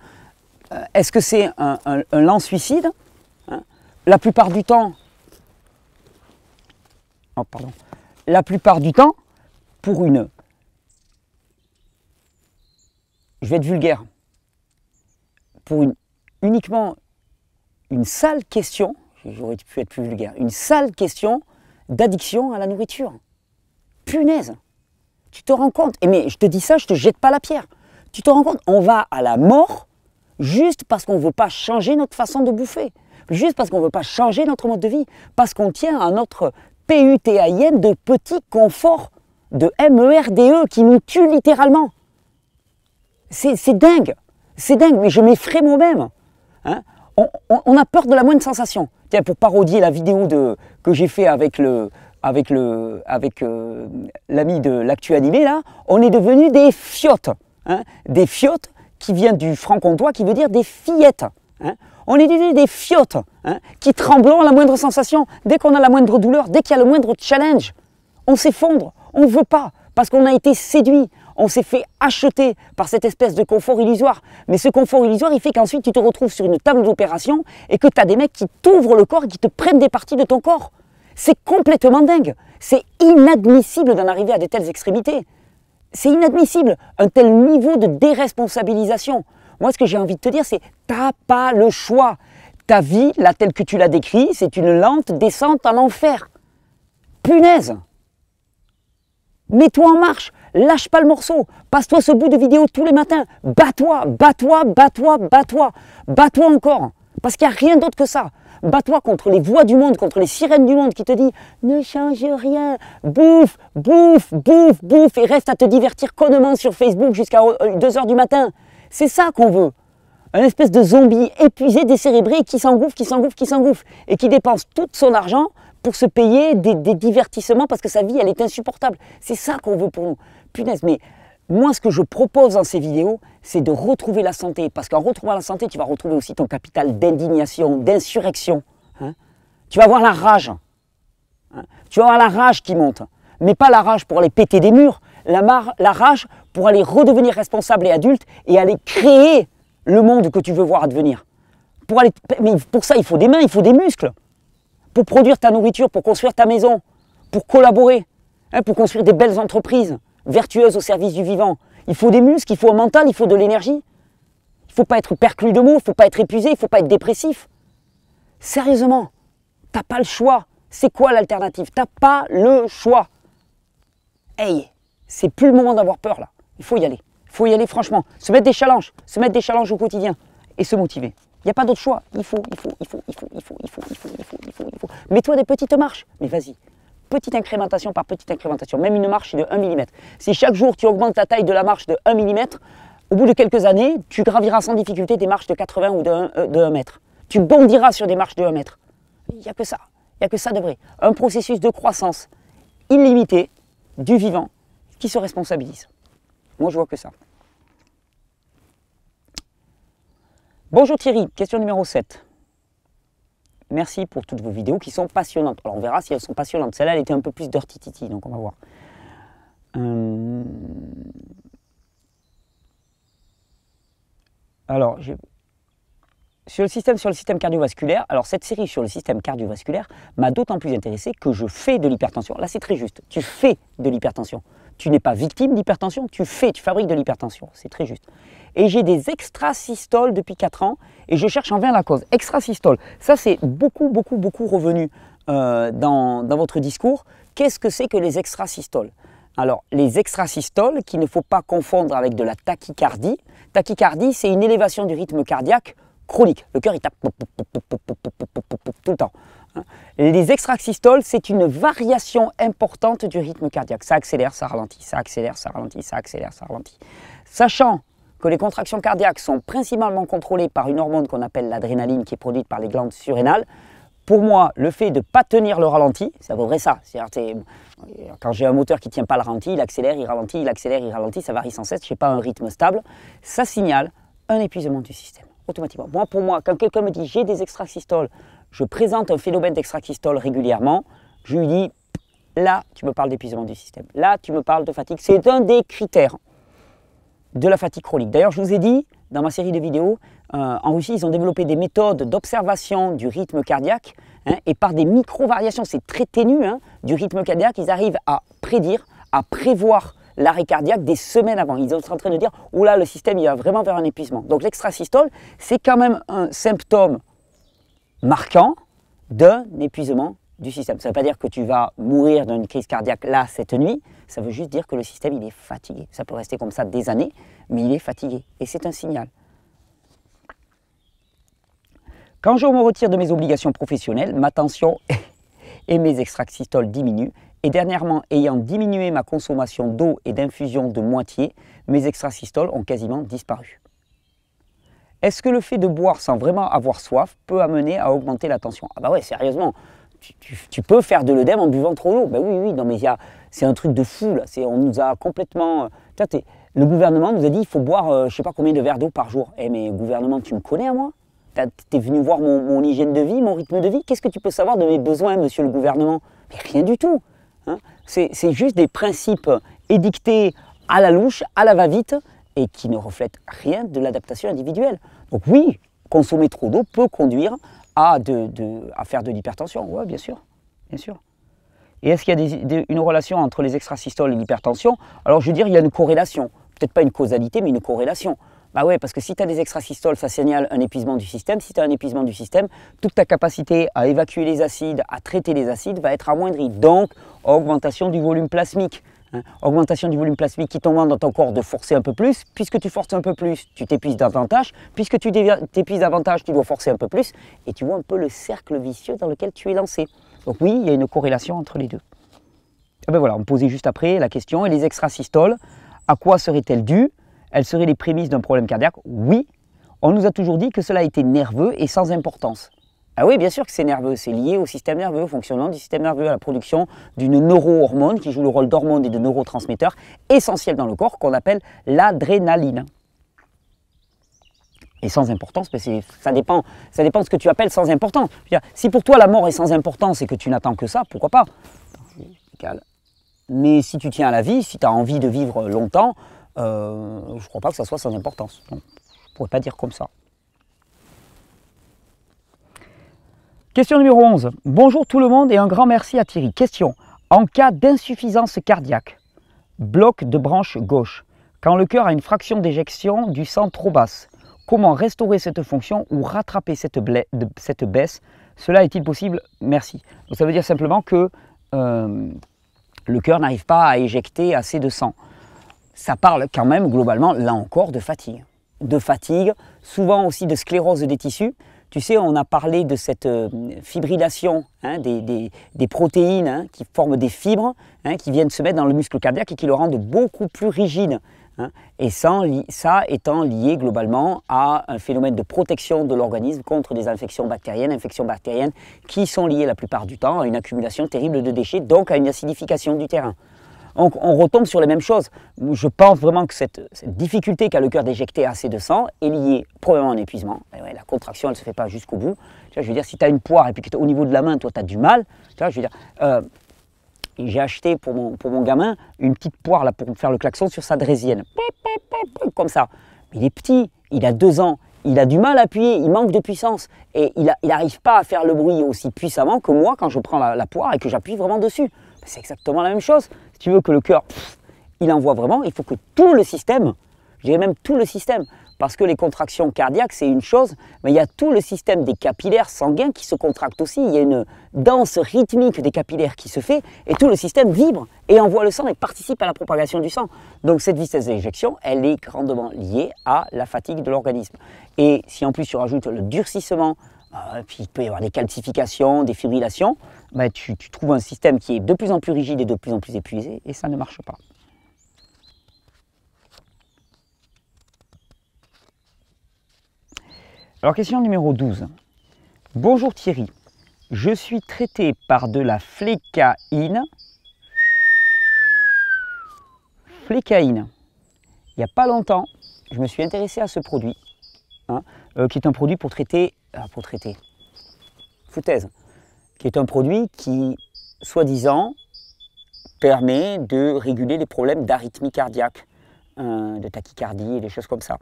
A: est-ce que c'est un lent suicide? La plupart du temps, pour une, je vais être vulgaire, pour uniquement une sale question, j'aurais pu être plus vulgaire, une sale question d'addiction à la nourriture. Punaise, tu te rends compte, mais je te dis ça, je te jette pas la pierre, tu te rends compte, on va à la mort juste parce qu'on ne veut pas changer notre façon de bouffer. Juste parce qu'on ne veut pas changer notre mode de vie, parce qu'on tient à notre PUTAIN de petit confort, de MERDE qui nous tue littéralement. C'est dingue, mais je m'effraie moi-même. On a peur de la moindre sensation. Tiens, pour parodier la vidéo que j'ai fait avec l'ami de l'actu animé, là, on est devenus des fiottes. Des fiottes qui viennent du franc-comtois, qui veut dire des fillettes. On est des fiottes qui tremblons à la moindre sensation. Dès qu'on a la moindre douleur, dès qu'il y a le moindre challenge, on s'effondre, on ne veut pas, parce qu'on a été séduit, On s'est fait acheter par cette espèce de confort illusoire. Mais ce confort illusoire, il fait qu'ensuite tu te retrouves sur une table d'opération et que tu as des mecs qui t'ouvrent le corps et qui te prennent des parties de ton corps. C'est complètement dingue. C'est inadmissible d'en arriver à de telles extrémités. C'est inadmissible, un tel niveau de déresponsabilisation. Moi, ce que j'ai envie de te dire, c'est t'as pas le choix. Ta vie, là, telle que tu l'as décrit, c'est une lente descente en enfer. Punaise! Mets-toi en marche, lâche pas le morceau, passe-toi ce bout de vidéo tous les matins, bats-toi, bats-toi, bats-toi, bats-toi, bats-toi encore, parce qu'il n'y a rien d'autre que ça. Bats-toi contre les voix du monde, contre les sirènes du monde qui te disent « Ne change rien, bouffe, bouffe, bouffe, bouffe » et reste à te divertir connement sur Facebook jusqu'à 2 h du matin. C'est ça qu'on veut. Un espèce de zombie épuisé, décérébré, qui s'engouffre, qui s'engouffre, qui s'engouffre et qui dépense tout son argent pour se payer des divertissements parce que sa vie, elle est insupportable. C'est ça qu'on veut pour nous. Punaise, mais moi, ce que je propose dans ces vidéos, c'est de retrouver la santé. Parce qu'en retrouvant la santé, tu vas retrouver aussi ton capital d'indignation, d'insurrection. Hein. Tu vas avoir la rage. Hein. Tu vas avoir la rage qui monte. Mais pas la rage pour aller péter des murs. La rage pour aller redevenir responsable et adulte et aller créer le monde que tu veux voir advenir. Mais pour ça, il faut des mains, il faut des muscles. Pour produire ta nourriture, pour construire ta maison, pour collaborer, hein, pour construire des belles entreprises vertueuses au service du vivant. Il faut des muscles, il faut un mental, il faut de l'énergie. Il ne faut pas être perclus de mots, il ne faut pas être épuisé, il ne faut pas être dépressif. Sérieusement, tu n'as pas le choix. C'est quoi l'alternative? Tu n'as pas le choix. Hey, c'est plus le moment d'avoir peur là. Il faut y aller. Il faut y aller franchement. Se mettre des challenges au quotidien et se motiver. Il n'y a pas d'autre choix. Il faut. Mets-toi des petites marches. Mais vas-y. Petite incrémentation par petite incrémentation. Même une marche de 1 mm. Si chaque jour tu augmentes ta taille de la marche de 1 mm, au bout de quelques années, tu graviras sans difficulté des marches de 80 ou de 1 mètre. Tu bondiras sur des marches de 1 mètre. Il n'y a que ça. Il n'y a que ça de vrai. Un processus de croissance illimité du vivant qui se responsabilise. Moi, je vois que ça. Bonjour Thierry, question numéro 7. Merci pour toutes vos vidéos qui sont passionnantes. Alors on verra si elles sont passionnantes. Celle-là, elle était un peu plus dirty titi, donc on va voir. Alors, sur le système cardiovasculaire, alors cette série sur le système cardiovasculaire m'a d'autant plus intéressé que je fais de l'hypertension. Là, c'est très juste. Tu fais de l'hypertension. Tu n'es pas victime d'hypertension, tu fabriques de l'hypertension. C'est très juste. Et j'ai des extrasystoles depuis 4 ans et je cherche en vain la cause. Extrasystole, ça c'est beaucoup revenu dans votre discours. Qu'est-ce que c'est que les extrasystoles? Alors, les extrasystoles, qu'il ne faut pas confondre avec de la tachycardie. Tachycardie, c'est une élévation du rythme cardiaque chronique. Le cœur, il tape tout le temps. Les extrasystoles, c'est une variation importante du rythme cardiaque. Ça accélère, ça ralentit, ça accélère, ça ralentit, ça accélère, ça ralentit. Sachant que les contractions cardiaques sont principalement contrôlées par une hormone qu'on appelle l'adrénaline qui est produite par les glandes surrénales, pour moi, le fait de ne pas tenir le ralenti, c'est à peu près ça. Quand j'ai un moteur qui ne tient pas le ralenti, il accélère, il ralentit, il accélère, il ralentit, ça varie sans cesse, je n'ai pas un rythme stable, ça signale un épuisement du système, automatiquement. Pour moi, quand quelqu'un me dit j'ai des extrasystoles, je présente un phénomène d'extrasystole régulièrement, je lui dis là, tu me parles d'épuisement du système, là, tu me parles de fatigue, c'est un des critères de la fatigue chronique. D'ailleurs, je vous ai dit dans ma série de vidéos, en Russie, ils ont développé des méthodes d'observation du rythme cardiaque et par des micro-variations, c'est très ténu, du rythme cardiaque, ils arrivent à prédire, à prévoir l'arrêt cardiaque des semaines avant. Ils sont en train de dire, oh là, le système il va vraiment vers un épuisement. Donc l'extrasystole, c'est quand même un symptôme marquant d'un épuisement du système. Ça ne veut pas dire que tu vas mourir d'une crise cardiaque là cette nuit, ça veut juste dire que le système il est fatigué. Ça peut rester comme ça des années, mais il est fatigué et c'est un signal. Quand je me retire de mes obligations professionnelles, ma tension et mes extrasystoles diminuent et dernièrement, ayant diminué ma consommation d'eau et d'infusion de moitié, mes extrasystoles ont quasiment disparu. Est-ce que le fait de boire sans vraiment avoir soif peut amener à augmenter la tension? Ah bah ouais, sérieusement, tu peux faire de l'œdème en buvant trop d'eau. Ben oui, non mais c'est un truc de fou là. On nous a complètement... Le gouvernement nous a dit qu'il faut boire je ne sais pas combien de verres d'eau par jour. Eh mais gouvernement, tu me connais à moi? Tu es venu voir mon hygiène de vie, mon rythme de vie? Qu'est-ce que tu peux savoir de mes besoins, monsieur le gouvernement? Mais rien du tout. C'est juste des principes édictés à la louche, à la va-vite, et qui ne reflètent rien de l'adaptation individuelle. Donc oui, consommer trop d'eau peut conduire à faire de l'hypertension. Oui, bien sûr, bien sûr. Et est-ce qu'il y a une relation entre les extrasystoles et l'hypertension? Alors je veux dire, il y a une corrélation. Peut-être pas une causalité, mais une corrélation. Bah ouais, parce que si tu as des extrasystoles, ça signale un épuisement du système. Si tu as un épuisement du système, toute ta capacité à évacuer les acides, à traiter les acides va être amoindrie. Donc, augmentation du volume plasmique. Augmentation du volume plasmique qui demande dans ton corps de forcer un peu plus. Puisque tu forces un peu plus, tu t'épuises davantage. Puisque tu t'épuises davantage, tu dois forcer un peu plus. Et tu vois un peu le cercle vicieux dans lequel tu es lancé. Donc oui, il y a une corrélation entre les deux. Et ben voilà, on me posait juste après la question, et les extrasystoles, à quoi seraient-elles dues? Elles seraient les prémices d'un problème cardiaque? Oui, on nous a toujours dit que cela était nerveux et sans importance. Ah oui, bien sûr que c'est nerveux, c'est lié au système nerveux, au fonctionnement du système nerveux, à la production d'une neurohormone qui joue le rôle d'hormone et de neurotransmetteur essentiel dans le corps qu'on appelle l'adrénaline. Et sans importance, ça dépend de ce que tu appelles sans importance. Si pour toi la mort est sans importance et que tu n'attends que ça, pourquoi pas? Mais si tu tiens à la vie, si tu as envie de vivre longtemps, je ne crois pas que ça soit sans importance. Donc, je ne pourrais pas dire comme ça. Question numéro 11. Bonjour tout le monde et un grand merci à Thierry. Question. En cas d'insuffisance cardiaque, bloc de branche gauche, quand le cœur a une fraction d'éjection du sang trop basse, comment restaurer cette fonction ou rattraper cette baisse? Cela est-il possible? Merci. Donc, ça veut dire simplement que le cœur n'arrive pas à éjecter assez de sang. Ça parle quand même globalement, là encore, de fatigue. De fatigue, souvent aussi de sclérose des tissus. Tu sais, on a parlé de cette fibrillation des protéines qui forment des fibres, qui viennent se mettre dans le muscle cardiaque et qui le rendent beaucoup plus rigide. Et ça étant lié globalement à un phénomène de protection de l'organisme contre des infections bactériennes qui sont liées la plupart du temps à une accumulation terrible de déchets, donc à une acidification du terrain. Donc on retombe sur les mêmes choses. Je pense vraiment que cette difficulté qu'a le cœur d'éjecter assez de sang est liée probablement à un épuisement. Ouais, la contraction, elle ne se fait pas jusqu'au bout. Tu vois, je veux dire, si tu as une poire et puis que au niveau de la main, toi, tu as du mal, tu vois, je veux dire, j'ai acheté pour mon gamin une petite poire là, pour faire le klaxon sur sa draisienne. Comme ça. Il est petit, il a 2 ans, il a du mal à appuyer, il manque de puissance. Et il n'arrive pas à faire le bruit aussi puissamment que moi quand je prends la poire et que j'appuie vraiment dessus. C'est exactement la même chose. Si tu veux que le cœur, il envoie vraiment, il faut que tout le système, je dirais même tout le système, parce que les contractions cardiaques, c'est une chose, mais il y a tout le système des capillaires sanguins qui se contractent aussi. Il y a une danse rythmique des capillaires qui se fait, et tout le système vibre et envoie le sang et participe à la propagation du sang. Donc cette vitesse d'éjection, elle est grandement liée à la fatigue de l'organisme. Et si en plus tu rajoutes le durcissement, puis il peut y avoir des calcifications, des fibrillations, ben tu trouves un système qui est de plus en plus rigide et de plus en plus épuisé, et ça ne marche pas. Alors question numéro 12. Bonjour Thierry, je suis traité par de la flécaïne. Il n'y a pas longtemps, je me suis intéressé à ce produit, qui est un produit pour traiter, foutaise, qui est un produit qui, soi-disant, permet de réguler les problèmes d'arythmie cardiaque, de tachycardie et des choses comme ça.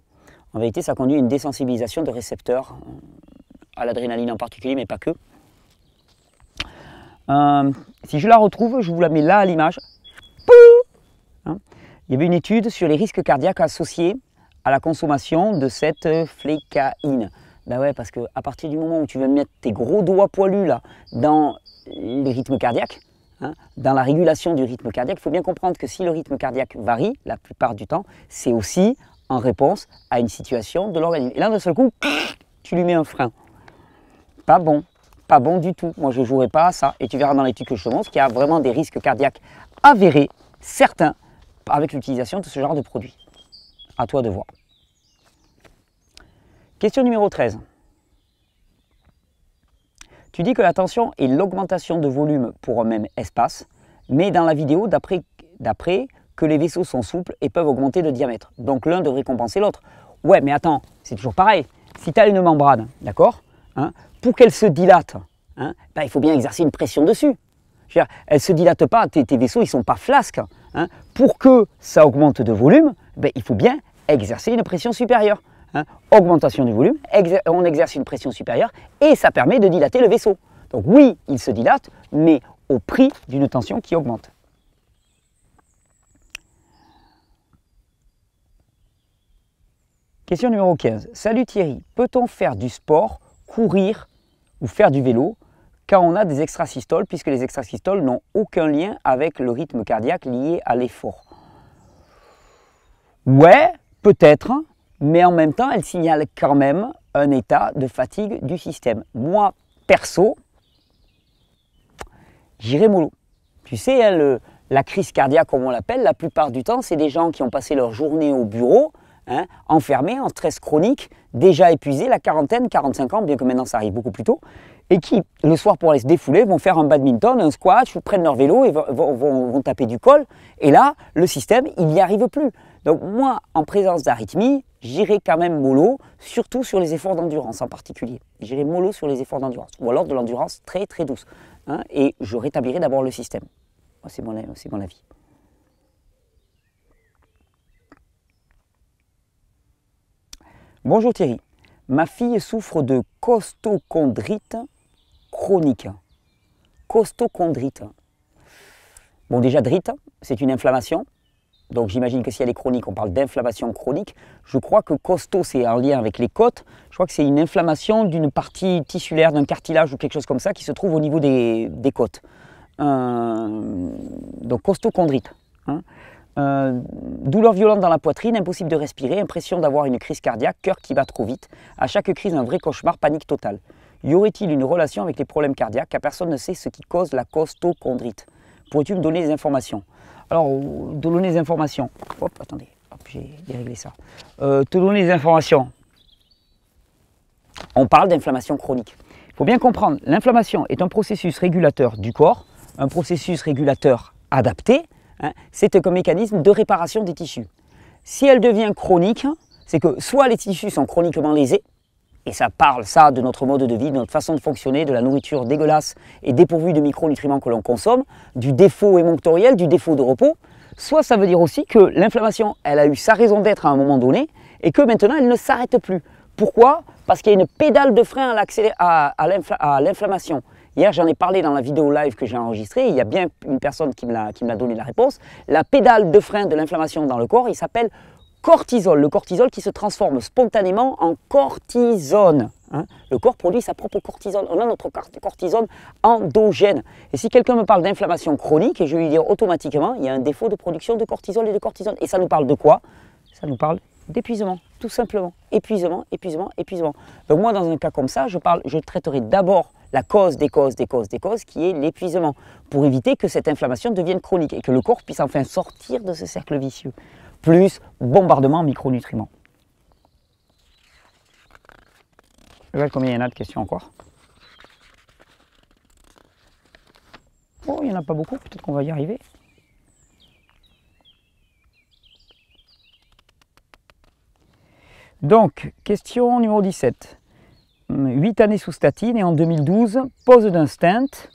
A: En vérité, ça conduit à une désensibilisation de récepteurs, à l'adrénaline en particulier, mais pas que. Si je la retrouve, je vous la mets là à l'image. Il y avait une étude sur les risques cardiaques associés à la consommation de cette flécaïne. Ben ouais, parce qu'à partir du moment où tu vas mettre tes gros doigts poilus là, dans les rythmes cardiaques, dans la régulation du rythme cardiaque, il faut bien comprendre que si le rythme cardiaque varie, la plupart du temps, c'est aussi en réponse à une situation de l'organisme. Et là, d'un seul coup, tu lui mets un frein. Pas bon du tout. Moi, je ne jouerai pas à ça. Et tu verras dans l'étude que je te montre qu'il y a vraiment des risques cardiaques avérés, certains, avec l'utilisation de ce genre de produit. À toi de voir. Question numéro 13. Tu dis que la tension est l'augmentation de volume pour un même espace, mais dans la vidéo, d'après que les vaisseaux sont souples et peuvent augmenter de diamètre. Donc l'un devrait compenser l'autre. Ouais, mais attends, c'est toujours pareil. Si tu as une membrane, d'accord, pour qu'elle se dilate, il faut bien exercer une pression dessus. Je veux dire, elle ne se dilate pas, tes vaisseaux, ils ne sont pas flasques. hein. Pour que ça augmente de volume, ben, il faut bien exercer une pression supérieure. Hein. Augmentation du volume, on exerce une pression supérieure et ça permet de dilater le vaisseau. Donc oui, il se dilate, mais au prix d'une tension qui augmente. Question numéro 15. Salut Thierry, peut-on faire du sport, courir ou faire du vélo quand on a des extrasystoles, puisque les extrasystoles n'ont aucun lien avec le rythme cardiaque lié à l'effort? Ouais, peut-être, mais en même temps, elles signalent quand même un état de fatigue du système. Moi, perso, j'irai mollo. Tu sais, hein, la crise cardiaque, comme on l'appelle, la plupart du temps, c'est des gens qui ont passé leur journée au bureau, hein, enfermés, en stress chronique, déjà épuisés, la quarantaine, 45 ans, bien que maintenant ça arrive beaucoup plus tôt, et qui, le soir pour aller se défouler, vont faire un badminton, un squash, ou prennent leur vélo et vont taper du col. Et là, le système, il n'y arrive plus. Donc moi, en présence d'arythmie, j'irai quand même mollo, surtout sur les efforts d'endurance en particulier. J'irai mollo sur les efforts d'endurance, ou alors de l'endurance très très douce. Hein, et je rétablirai d'abord le système. C'est mon avis. Bonjour Thierry, ma fille souffre de costochondrite chronique. Costochondrite. Bon, déjà, drite, c'est une inflammation. Donc j'imagine que si elle est chronique, on parle d'inflammation chronique. Je crois que costo, c'est en lien avec les côtes. Je crois que c'est une inflammation d'une partie tissulaire, d'un cartilage ou quelque chose comme ça qui se trouve au niveau des côtes. Donc costochondrite. Hein. Douleur violente dans la poitrine, impossible de respirer, impression d'avoir une crise cardiaque, cœur qui bat trop vite. À chaque crise, un vrai cauchemar, panique totale. Y aurait-il une relation avec les problèmes cardiaques car personne ne sait ce qui cause la costochondrite? Pourrais-tu me donner des informations? Alors, donner des informations. Hop, attendez, j'ai déréglé ça. Te donner des informations. On parle d'inflammation chronique. Il faut bien comprendre, l'inflammation est un processus régulateur du corps, un processus régulateur adapté. Hein, c'est un mécanisme de réparation des tissus. Si elle devient chronique, c'est que soit les tissus sont chroniquement lésés, et ça parle ça de notre mode de vie, de notre façon de fonctionner, de la nourriture dégueulasse et dépourvue de micronutriments que l'on consomme, du défaut émonctoriel, du défaut de repos, soit ça veut dire aussi que l'inflammation, elle a eu sa raison d'être à un moment donné et que maintenant elle ne s'arrête plus. Pourquoi? Parce qu'il y a une pédale de frein à l'inflammation. Hier, j'en ai parlé dans la vidéo live que j'ai enregistrée, il y a bien une personne qui me l'a donné la réponse. La pédale de frein de l'inflammation dans le corps, il s'appelle cortisol. Le cortisol qui se transforme spontanément en cortisone. Hein. Le corps produit sa propre cortisone. On a notre cortisone endogène. Et si quelqu'un me parle d'inflammation chronique, je vais lui dire automatiquement, il y a un défaut de production de cortisol et de cortisone. Et ça nous parle de quoi? Ça nous parle d'épuisement, tout simplement. Épuisement, épuisement, épuisement. Donc moi, dans un cas comme ça, je traiterai d'abord la cause des causes, qui est l'épuisement, pour éviter que cette inflammation devienne chronique et que le corps puisse enfin sortir de ce cercle vicieux. Plus bombardement en micronutriments. Je regarde combien il y en a de questions encore. Oh, il n'y en a pas beaucoup, peut-être qu'on va y arriver. Donc, question numéro 17. 8 années sous statine et en 2012, pose d'un stent.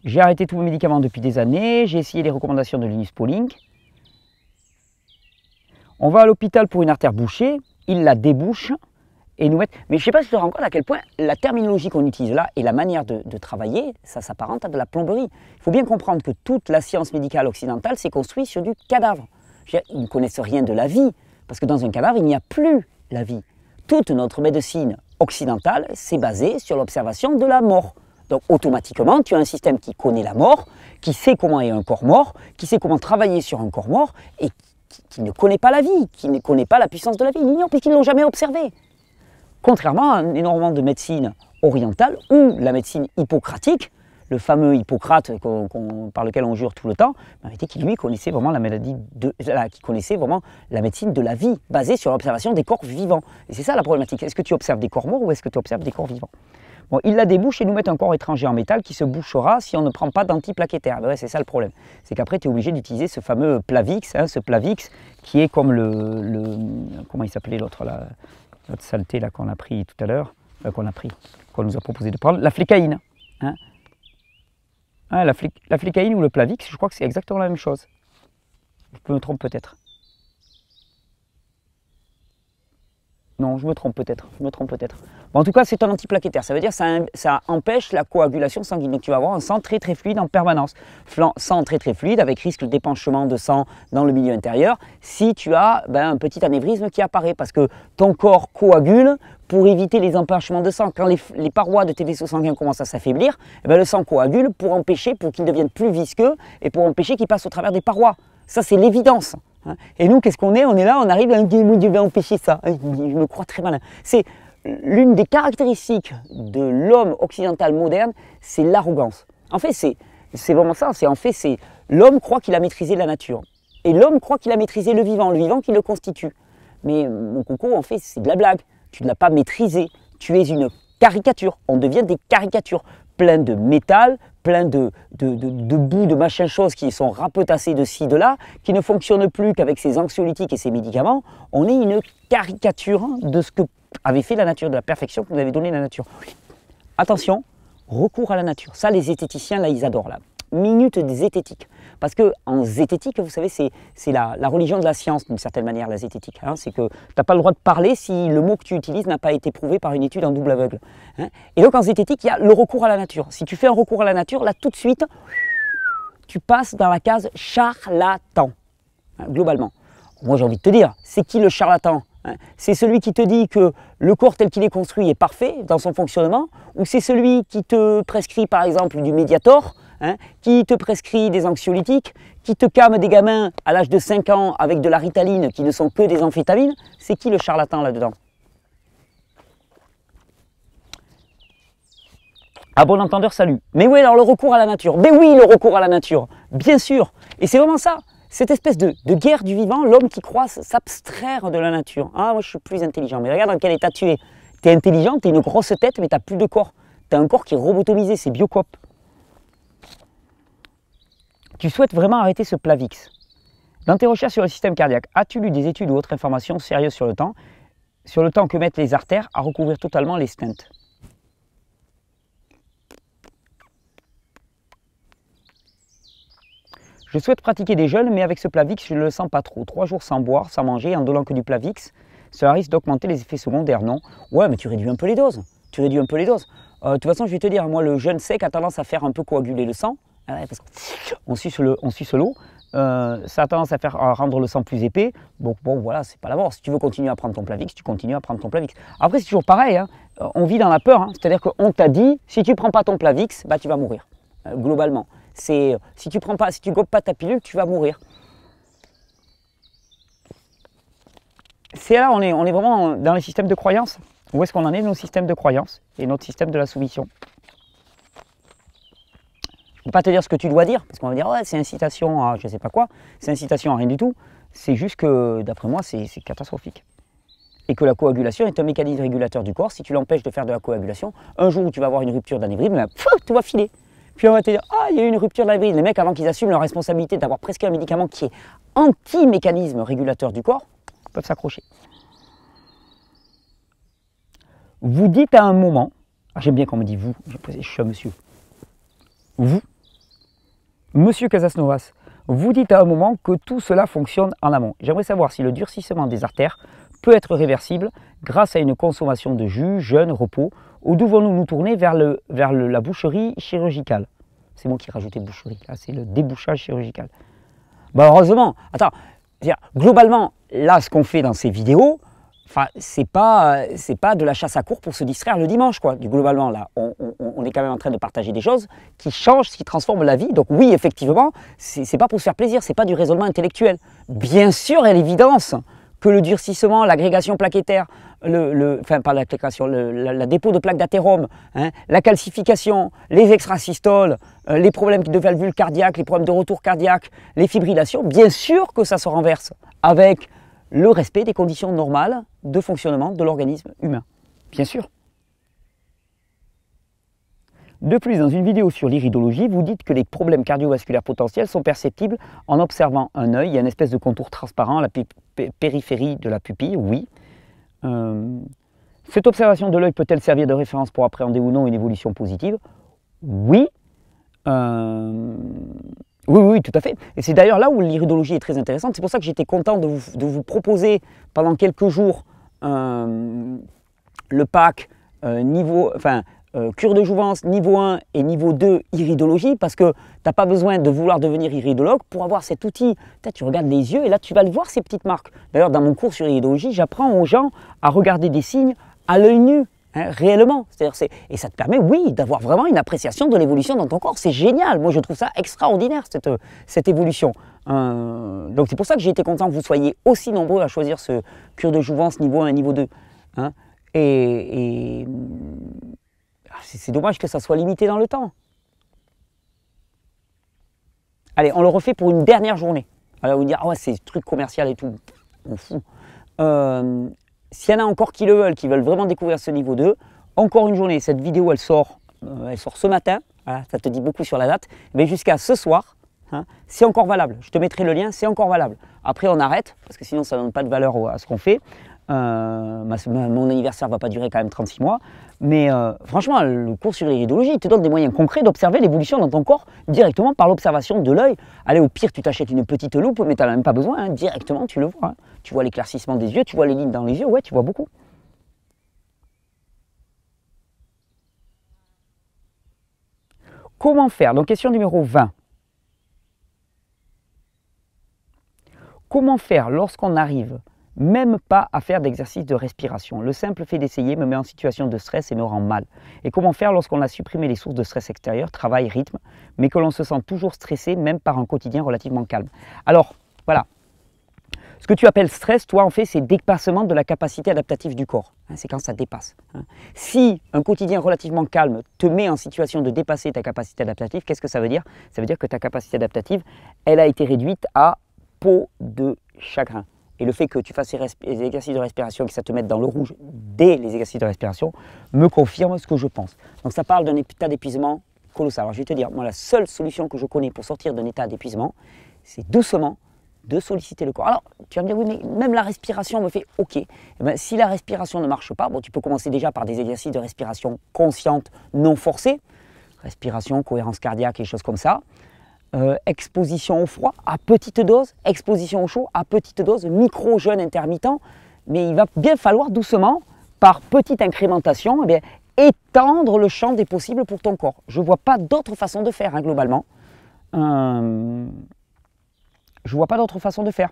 A: J'ai arrêté tous mes médicaments depuis des années, j'ai essayé les recommandations de Linus Pauling. On va à l'hôpital pour une artère bouchée, il la débouche et nous mettent... Mais je ne sais pas si tu te rends compte à quel point la terminologie qu'on utilise là et la manière de travailler, ça s'apparente à de la plomberie. Il faut bien comprendre que toute la science médicale occidentale s'est construite sur du cadavre. Ils ne connaissent rien de la vie, parce que dans un cadavre, il n'y a plus la vie. Toute notre médecine occidentale s'est basée sur l'observation de la mort. Donc automatiquement, tu as un système qui connaît la mort, qui sait comment est un corps mort, qui sait comment travailler sur un corps mort, et qui ne connaît pas la vie, qui ne connaît pas la puissance de la vie. Ils l'ignorent puisqu'ils ne l'ont jamais observé. Contrairement à énormément de médecine orientale ou la médecine hippocratique, le fameux Hippocrate par lequel on jure tout le temps, qui lui connaissait vraiment qui connaissait vraiment la médecine de la vie, basée sur l'observation des corps vivants. Et c'est ça la problématique. Est-ce que tu observes des corps morts ou est-ce que tu observes des corps vivants? Bon, il la débouche et nous met un corps étranger en métal qui se bouchera si on ne prend pas d'antiplaquettaire. Ben ouais, c'est ça le problème. C'est qu'après, tu es obligé d'utiliser ce fameux Plavix, hein, ce Plavix qui est comme comment il s'appelait l'autre saleté là qu'on a pris tout à l'heure, qu'on nous a proposé de prendre, la flécaïne. Hein. Ah, la flécaïne ou le Plavix, je crois que c'est exactement la même chose. Je me trompe peut-être. Non, je me trompe peut-être. Bon, en tout cas, c'est un antiplaquettaire. Ça veut dire que ça empêche la coagulation sanguine. Donc, tu vas avoir un sang très fluide en permanence. Sang très fluide avec risque d'épanchement de sang dans le milieu intérieur si tu as un petit anévrisme qui apparaît. Parce que ton corps coagule pour éviter les empanchements de sang. Quand les parois de tes vaisseaux sanguins commencent à s'affaiblir, le sang coagule pour qu'ils deviennent plus visqueux et pour empêcher qu'ils passent au travers des parois. Ça, c'est l'évidence. Et nous, qu'est-ce qu'on est? On est là, on arrive à dire, je vais empêcher ça. Je me crois très malin. C'est l'une des caractéristiques de l'homme occidental moderne, c'est l'arrogance. En fait, c'est vraiment ça. C'est l'homme croit qu'il a maîtrisé la nature. Et l'homme croit qu'il a maîtrisé le vivant qui le constitue. Mais mon coco, en fait, c'est de la blague. Tu ne l'as pas maîtrisé. Tu es une caricature. On devient des caricatures. Plein de métal, plein de bouts, de machin choses qui sont rapetassés de ci, de là, qui ne fonctionnent plus qu'avec ces anxiolytiques et ces médicaments. On est une caricature de ce que avait fait la nature, de la perfection que nous avait donné la nature. Attention, recours à la nature. Ça, les zététiciens, là, ils adorent. Là. Minute des zététiques. Parce qu'en zététique, vous savez, c'est la religion de la science, d'une certaine manière, la zététique. C'est que tu n'as pas le droit de parler si le mot que tu utilises n'a pas été prouvé par une étude en double aveugle. Et donc, en zététique, il y a le recours à la nature. Si tu fais un recours à la nature, là, tout de suite, tu passes dans la case charlatan, globalement. Moi, j'ai envie de te dire, c'est qui le charlatan? C'est celui qui te dit que le corps tel qu'il est construit est parfait dans son fonctionnement, ou c'est celui qui te prescrit, par exemple, du Mediator, qui te prescrit des anxiolytiques, qui te calme des gamins à l'âge de 5 ans avec de la ritaline qui ne sont que des amphétamines. C'est qui le charlatan là-dedans? À bon entendeur, salut. Mais oui, alors le recours à la nature. Mais oui, le recours à la nature, bien sûr. Et c'est vraiment ça, cette espèce de guerre du vivant, l'homme qui croit s'abstraire de la nature. Ah, moi je suis plus intelligent. Mais regarde dans quel état tu es. Tu es intelligent, tu as une grosse tête, mais tu n'as plus de corps. Tu as un corps qui est robotomisé, c'est Biocop. Tu souhaites vraiment arrêter ce Plavix. Dans tes recherches sur le système cardiaque, as-tu lu des études ou autres informations sérieuses sur le temps que mettent les artères à recouvrir totalement les stents? Je souhaite pratiquer des jeûnes, mais avec ce Plavix, je ne le sens pas trop. 3 jours sans boire, sans manger, en donnant que du Plavix, cela risque d'augmenter les effets secondaires, non? Ouais, mais tu réduis un peu les doses. De toute façon, je vais te dire, moi, le jeûne sec a tendance à faire un peu coaguler le sang. Parce qu'on suce l'eau, ça a tendance à rendre le sang plus épais. Donc bon, voilà, c'est pas la mort. Si tu veux continuer à prendre ton Plavix, tu continues à prendre ton Plavix. Après, c'est toujours pareil, on vit dans la peur. C'est-à-dire qu'on t'a dit, si tu ne prends pas ton Plavix, tu vas mourir. Globalement, si tu gobes pas ta pilule, tu vas mourir. C'est là, on est vraiment dans les systèmes de croyance. Où est-ce qu'on en est de nos systèmes de croyance et notre système de la soumission? Je ne peux pas te dire ce que tu dois dire, parce qu'on va dire ouais, c'est incitation à je ne sais pas quoi, c'est incitation à rien du tout. C'est juste que, d'après moi, c'est catastrophique. Et que la coagulation est un mécanisme régulateur du corps. Si tu l'empêches de faire de la coagulation, un jour où tu vas avoir une rupture d'anévrisme, tout va filer. Puis on va te dire, ah, il y a eu une rupture d'anévrisme. Les mecs, avant qu'ils assument leur responsabilité d'avoir prescrit un médicament qui est anti-mécanisme régulateur du corps, peuvent s'accrocher. Vous dites à un moment, j'aime bien qu'on me dit vous, je suis un monsieur, vous, Monsieur Casasnovas, vous dites à un moment que tout cela fonctionne en amont. J'aimerais savoir si le durcissement des artères peut être réversible grâce à une consommation de jus, jeûne, repos, ou devons-nous nous tourner vers la boucherie chirurgicale? C'est moi qui ai rajouté boucherie, là c'est le débouchage chirurgical. Heureusement, attends, globalement, là ce qu'on fait dans ces vidéos, c'est pas de la chasse à courre pour se distraire le dimanche, quoi. Globalement, là, on est quand même en train de partager des choses qui changent, qui transforment la vie. Donc oui, effectivement, c'est pas pour se faire plaisir, c'est pas du raisonnement intellectuel. Bien sûr, à l'évidence que le durcissement, l'agrégation plaquettaire, pas l'agrégation, la dépôt de plaques d'athérome, la calcification, les extrasystoles, les problèmes de valvules cardiaques, les problèmes de retour cardiaque, les fibrillations, bien sûr que ça se renverse avec le respect des conditions normales de fonctionnement de l'organisme humain. Bien sûr. De plus, dans une vidéo sur l'iridologie, vous dites que les problèmes cardiovasculaires potentiels sont perceptibles en observant un œil. Il y a une espèce de contour transparent à la périphérie de la pupille, oui. Cette observation de l'œil peut-elle servir de référence pour appréhender ou non une évolution positive? Oui. Oui, oui, tout à fait. Et c'est d'ailleurs là où l'iridologie est très intéressante. C'est pour ça que j'étais content de vous proposer pendant quelques jours le pack cure de jouvence niveau 1 et niveau 2 iridologie, parce que tu n'as pas besoin de vouloir devenir iridologue pour avoir cet outil. Tu regardes les yeux et là tu vas le voir, ces petites marques. D'ailleurs, dans mon cours sur iridologie, j'apprends aux gens à regarder des signes à l'œil nu. Hein, réellement. Et ça te permet, oui, d'avoir vraiment une appréciation de l'évolution dans ton corps. C'est génial. Moi, je trouve ça extraordinaire, cette évolution. Donc, c'est pour ça que j'ai été content que vous soyez aussi nombreux à choisir ce cure de jouvence niveau 1 et niveau 2. Hein. C'est dommage que ça soit limité dans le temps. Allez, on le refait pour une dernière journée. Alors, vous dire, ah ouais, c'est truc commercial et tout. On fout. S'il y en a encore qui le veulent, qui veulent vraiment découvrir ce niveau 2, encore une journée. Cette vidéo, elle sort ce matin. Voilà, ça te dit beaucoup sur la date. Mais jusqu'à ce soir, hein, c'est encore valable. Je te mettrai le lien, c'est encore valable. Après, on arrête, parce que sinon, ça ne donne pas de valeur à ce qu'on fait. Mon anniversaire ne va pas durer quand même 36 mois. Mais franchement, le cours sur l'iridologie te donne des moyens concrets d'observer l'évolution dans ton corps directement par l'observation de l'œil. Allez, au pire, tu t'achètes une petite loupe, mais tu n'en as même pas besoin. Hein, directement, tu le vois. Hein. Tu vois l'éclaircissement des yeux, tu vois les lignes dans les yeux. Ouais, tu vois beaucoup. Comment faire? Donc, question numéro 20. Comment faire lorsqu'on arrive même pas à faire d'exercice de respiration? Le simple fait d'essayer me met en situation de stress et me rend mal. Et comment faire lorsqu'on a supprimé les sources de stress extérieures, travail, rythme, mais que l'on se sent toujours stressé, même par un quotidien relativement calme? Alors, voilà. Ce que tu appelles stress, toi, en fait, c'est dépassement de la capacité adaptative du corps. C'est quand ça dépasse. Si un quotidien relativement calme te met en situation de dépasser ta capacité adaptative, qu'est-ce que ça veut dire? Ça veut dire que ta capacité adaptative, elle a été réduite à peau de chagrin. Et le fait que tu fasses les exercices de respiration et que ça te mette dans le rouge dès les exercices de respiration me confirme ce que je pense. Donc ça parle d'un état d'épuisement colossal. Alors je vais te dire, moi la seule solution que je connais pour sortir d'un état d'épuisement, c'est doucement de solliciter le corps. Alors tu vas me dire, oui mais même la respiration me fait ok. Eh bien, si la respiration ne marche pas, bon, tu peux commencer déjà par des exercices de respiration consciente non forcée, respiration, cohérence cardiaque et des choses comme ça. Exposition au froid à petite dose, exposition au chaud à petite dose, micro-jeûne intermittent, mais il va bien falloir doucement, par petite incrémentation, eh bien, étendre le champ des possibles pour ton corps. Je ne vois pas d'autre façon de faire, hein, globalement. Je ne vois pas d'autre façon de faire.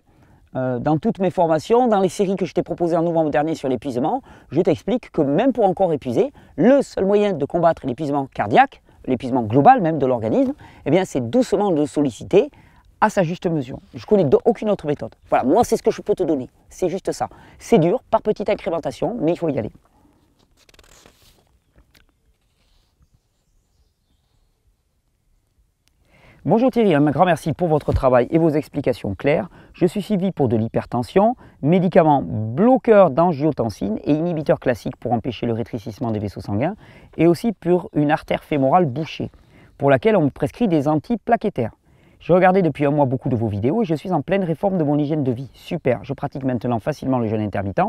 A: Dans toutes mes formations, dans les séries que je t'ai proposées en novembre dernier sur l'épuisement, je t'explique que même pour un corps épuisé, le seul moyen de combattre l'épuisement cardiaque, l'épuisement global même de l'organisme, eh bien c'est doucement de solliciter à sa juste mesure. Je connais aucune autre méthode. Voilà, moi c'est ce que je peux te donner, c'est juste ça. C'est dur, par petite incrémentation, mais il faut y aller. Bonjour Thierry, un grand merci pour votre travail et vos explications claires. Je suis suivi pour de l'hypertension, médicaments bloqueurs d'angiotensine et inhibiteurs classiques pour empêcher le rétrécissement des vaisseaux sanguins et aussi pour une artère fémorale bouchée, pour laquelle on me prescrit des antiplaquettaires. J'ai regardé depuis un mois beaucoup de vos vidéos et je suis en pleine réforme de mon hygiène de vie. Super, je pratique maintenant facilement le jeûne intermittent,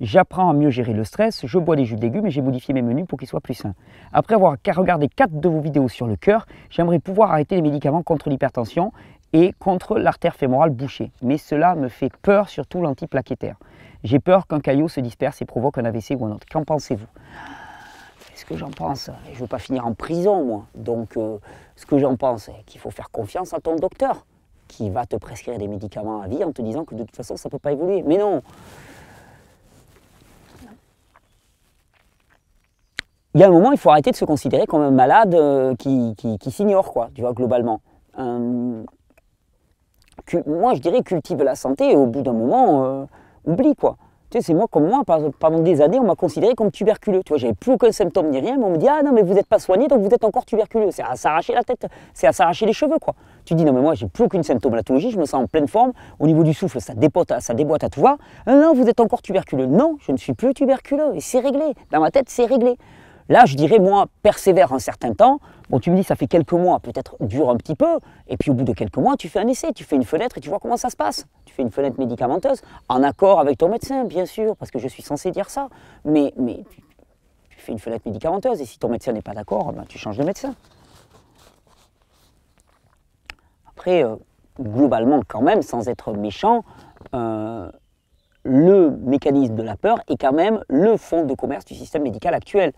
A: j'apprends à mieux gérer le stress, je bois des jus de légumes et j'ai modifié mes menus pour qu'ils soient plus sains. Après avoir regardé 4 de vos vidéos sur le cœur, j'aimerais pouvoir arrêter les médicaments contre l'hypertension et contre l'artère fémorale bouchée. Mais cela me fait peur, surtout l'antiplaquettaire. J'ai peur qu'un caillot se disperse et provoque un AVC ou un autre. Qu'en pensez-vous ? Ce que j'en pense, je ne veux pas finir en prison moi, donc ce que j'en pense, c'est qu'il faut faire confiance à ton docteur qui va te prescrire des médicaments à vie en te disant que de toute façon ça ne peut pas évoluer. Mais non, il y a un moment il faut arrêter de se considérer comme un malade qui s'ignore, quoi, tu vois, globalement. Moi je dirais cultive la santé et au bout d'un moment, oublie, quoi. Tu sais, c'est moi, comme moi, pendant des années, on m'a considéré comme tuberculeux. Tu vois, j'avais plus aucun symptôme ni rien, mais on me dit, ah non, mais vous n'êtes pas soigné, donc vous êtes encore tuberculeux. C'est à s'arracher la tête, c'est à s'arracher les cheveux, quoi. Tu dis, non, mais moi, j'ai plus aucune symptomatologie, je me sens en pleine forme. Au niveau du souffle, ça déboîte à tout va. Ah, non, vous êtes encore tuberculeux. Non, je ne suis plus tuberculeux, et c'est réglé. Dans ma tête, c'est réglé. Là, je dirais, moi, persévère un certain temps. Bon, tu me dis, ça fait quelques mois, peut-être dure un petit peu. Et puis, au bout de quelques mois, tu fais un essai, tu fais une fenêtre et tu vois comment ça se passe. Tu fais une fenêtre médicamenteuse, en accord avec ton médecin, bien sûr, parce que je suis censé dire ça. Mais tu fais une fenêtre médicamenteuse et si ton médecin n'est pas d'accord, ben, tu changes de médecin. après, globalement quand même, sans être méchant, le mécanisme de la peur est quand même le fond de commerce du système médical actuel.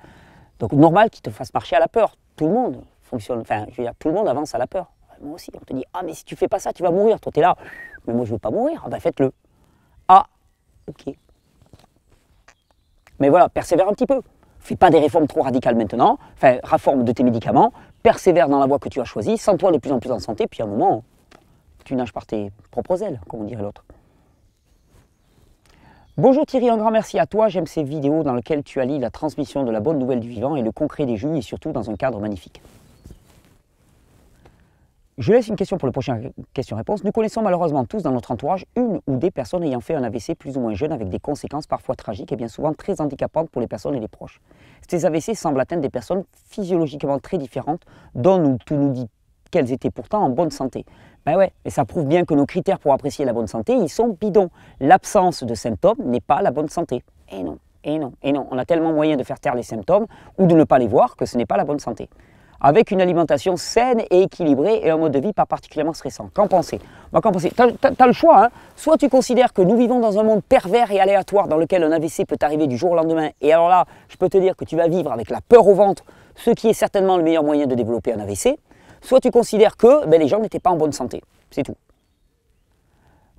A: Donc normal qu'il te fasse marcher à la peur. Tout le monde fonctionne, enfin je veux dire, tout le monde avance à la peur. Moi aussi, on te dit, ah mais si tu fais pas ça, tu vas mourir. Toi tu es là, mais moi je veux pas mourir, ah ben faites-le. Ah, ok. Mais voilà, persévère un petit peu. Fais pas des réformes trop radicales maintenant, enfin réforme de tes médicaments, persévère dans la voie que tu as choisie, sens-toi de plus en plus en santé, puis à un moment, tu nages par tes propres ailes, comme on dirait l'autre. Bonjour Thierry, un grand merci à toi. J'aime ces vidéos dans lesquelles tu allies la transmission de la bonne nouvelle du vivant et le concret des jus et surtout dans un cadre magnifique. Je laisse une question pour le prochain question-réponse. Nous connaissons malheureusement tous dans notre entourage une ou des personnes ayant fait un AVC plus ou moins jeune avec des conséquences parfois tragiques et bien souvent très handicapantes pour les personnes et les proches. Ces AVC semblent atteindre des personnes physiologiquement très différentes dont tout nous dit qu'elles étaient pourtant en bonne santé. Ben ouais, et ça prouve bien que nos critères pour apprécier la bonne santé, ils sont bidons. L'absence de symptômes n'est pas la bonne santé. Et non, et non, et non. On a tellement moyen de faire taire les symptômes ou de ne pas les voir que ce n'est pas la bonne santé. Avec une alimentation saine et équilibrée et un mode de vie pas particulièrement stressant. Qu'en penser? Qu'en penser? T'as le choix, hein. Soit tu considères que nous vivons dans un monde pervers et aléatoire dans lequel un AVC peut arriver du jour au lendemain, et alors là, je peux te dire que tu vas vivre avec la peur au ventre, ce qui est certainement le meilleur moyen de développer un AVC. Soit tu considères que les gens n'étaient pas en bonne santé, c'est tout.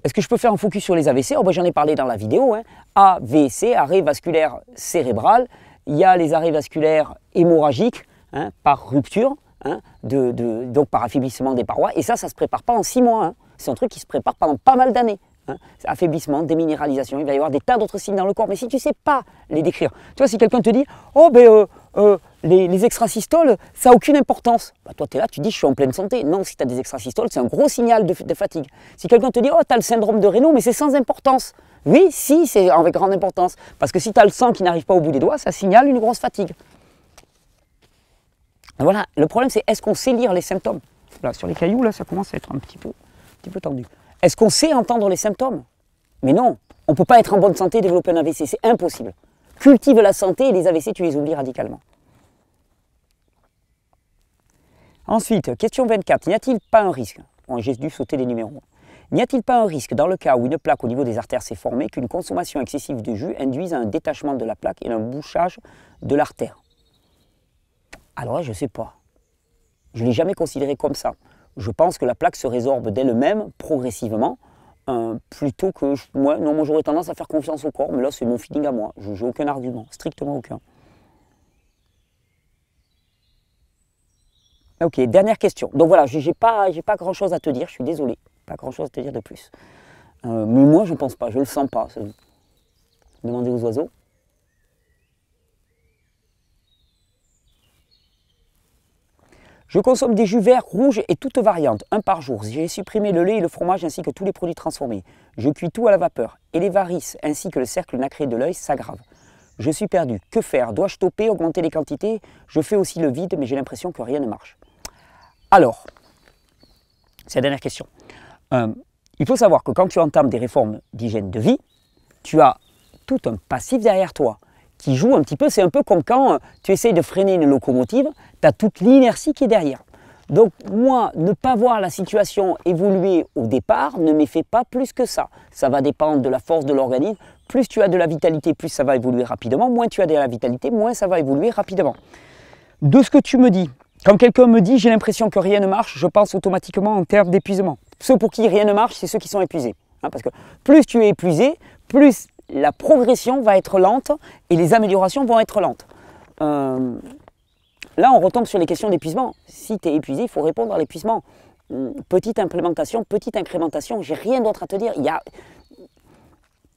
A: Est-ce que je peux faire un focus sur les AVC? J'en ai parlé dans la vidéo, hein. AVC, arrêt vasculaire cérébral, il y a les arrêts vasculaires hémorragiques, hein, par rupture, hein, donc par affaiblissement des parois, et ça ne se prépare pas en 6 mois, hein. C'est un truc qui se prépare pendant pas mal d'années. Hein. Affaiblissement, déminéralisation, il va y avoir des tas d'autres signes dans le corps, mais si tu ne sais pas les décrire, tu vois, si quelqu'un te dit « Oh, les extrasystoles, ça n'a aucune importance. » Toi, tu es là, tu dis « Je suis en pleine santé. » Non, si tu as des extrasystoles, c'est un gros signal de fatigue. Si quelqu'un te dit « Oh, tu as le syndrome de Raynaud, mais c'est sans importance. » Oui, si, c'est avec grande importance. Parce que si tu as le sang qui n'arrive pas au bout des doigts, ça signale une grosse fatigue. Voilà, le problème c'est est-ce qu'on sait lire les symptômes? Là, sur les cailloux, là, ça commence à être un petit peu tendu. Est-ce qu'on sait entendre les symptômes? Mais non, on ne peut pas être en bonne santé et développer un AVC, c'est impossible. Cultive la santé et les AVC, tu les oublies radicalement. Ensuite, question 24, n'y a-t-il pas un risque? Bon, j'ai dû sauter les numéros. N'y a-t-il pas un risque dans le cas où une plaque au niveau des artères s'est formée qu'une consommation excessive de jus induise un détachement de la plaque et un bouchage de l'artère? Alors là, je ne sais pas. Je ne l'ai jamais considéré comme ça. Je pense que la plaque se résorbe d'elle-même, progressivement, plutôt que... moi, j'aurais tendance à faire confiance au corps, mais là, c'est mon feeling à moi. Je n'ai aucun argument, strictement aucun. Ok, dernière question. Donc voilà, j'ai pas grand-chose à te dire, je suis désolé. Pas grand-chose à te dire de plus. Mais moi, je ne pense pas, je ne le sens pas. Demandez aux oiseaux. Je consomme des jus verts, rouges et toutes variantes, un par jour. J'ai supprimé le lait et le fromage ainsi que tous les produits transformés. Je cuis tout à la vapeur et les varices ainsi que le cercle nacré de l'œil s'aggravent. Je suis perdu. Que faire? Dois-je stopper, augmenter les quantités? Je fais aussi le vide, mais j'ai l'impression que rien ne marche. Alors, c'est la dernière question. Il faut savoir que quand tu entames des réformes d'hygiène de vie, tu as tout un passif derrière toi qui joue un petit peu. C'est un peu comme quand tu essayes de freiner une locomotive, tu as toute l'inertie qui est derrière. Donc moi, ne pas voir la situation évoluer au départ ne m'effet pas plus que ça. Ça va dépendre de la force de l'organisme. Plus tu as de la vitalité, plus ça va évoluer rapidement. Moins tu as de la vitalité, moins ça va évoluer rapidement. De ce que tu me dis, quand quelqu'un me dit « j'ai l'impression que rien ne marche », je pense automatiquement en termes d'épuisement. Ceux pour qui rien ne marche, c'est ceux qui sont épuisés. Hein, parce que plus tu es épuisé, plus la progression va être lente et les améliorations vont être lentes. Là, on retombe sur les questions d'épuisement. Si tu es épuisé, il faut répondre à l'épuisement. Petite implémentation, petite incrémentation, j'ai rien d'autre à te dire.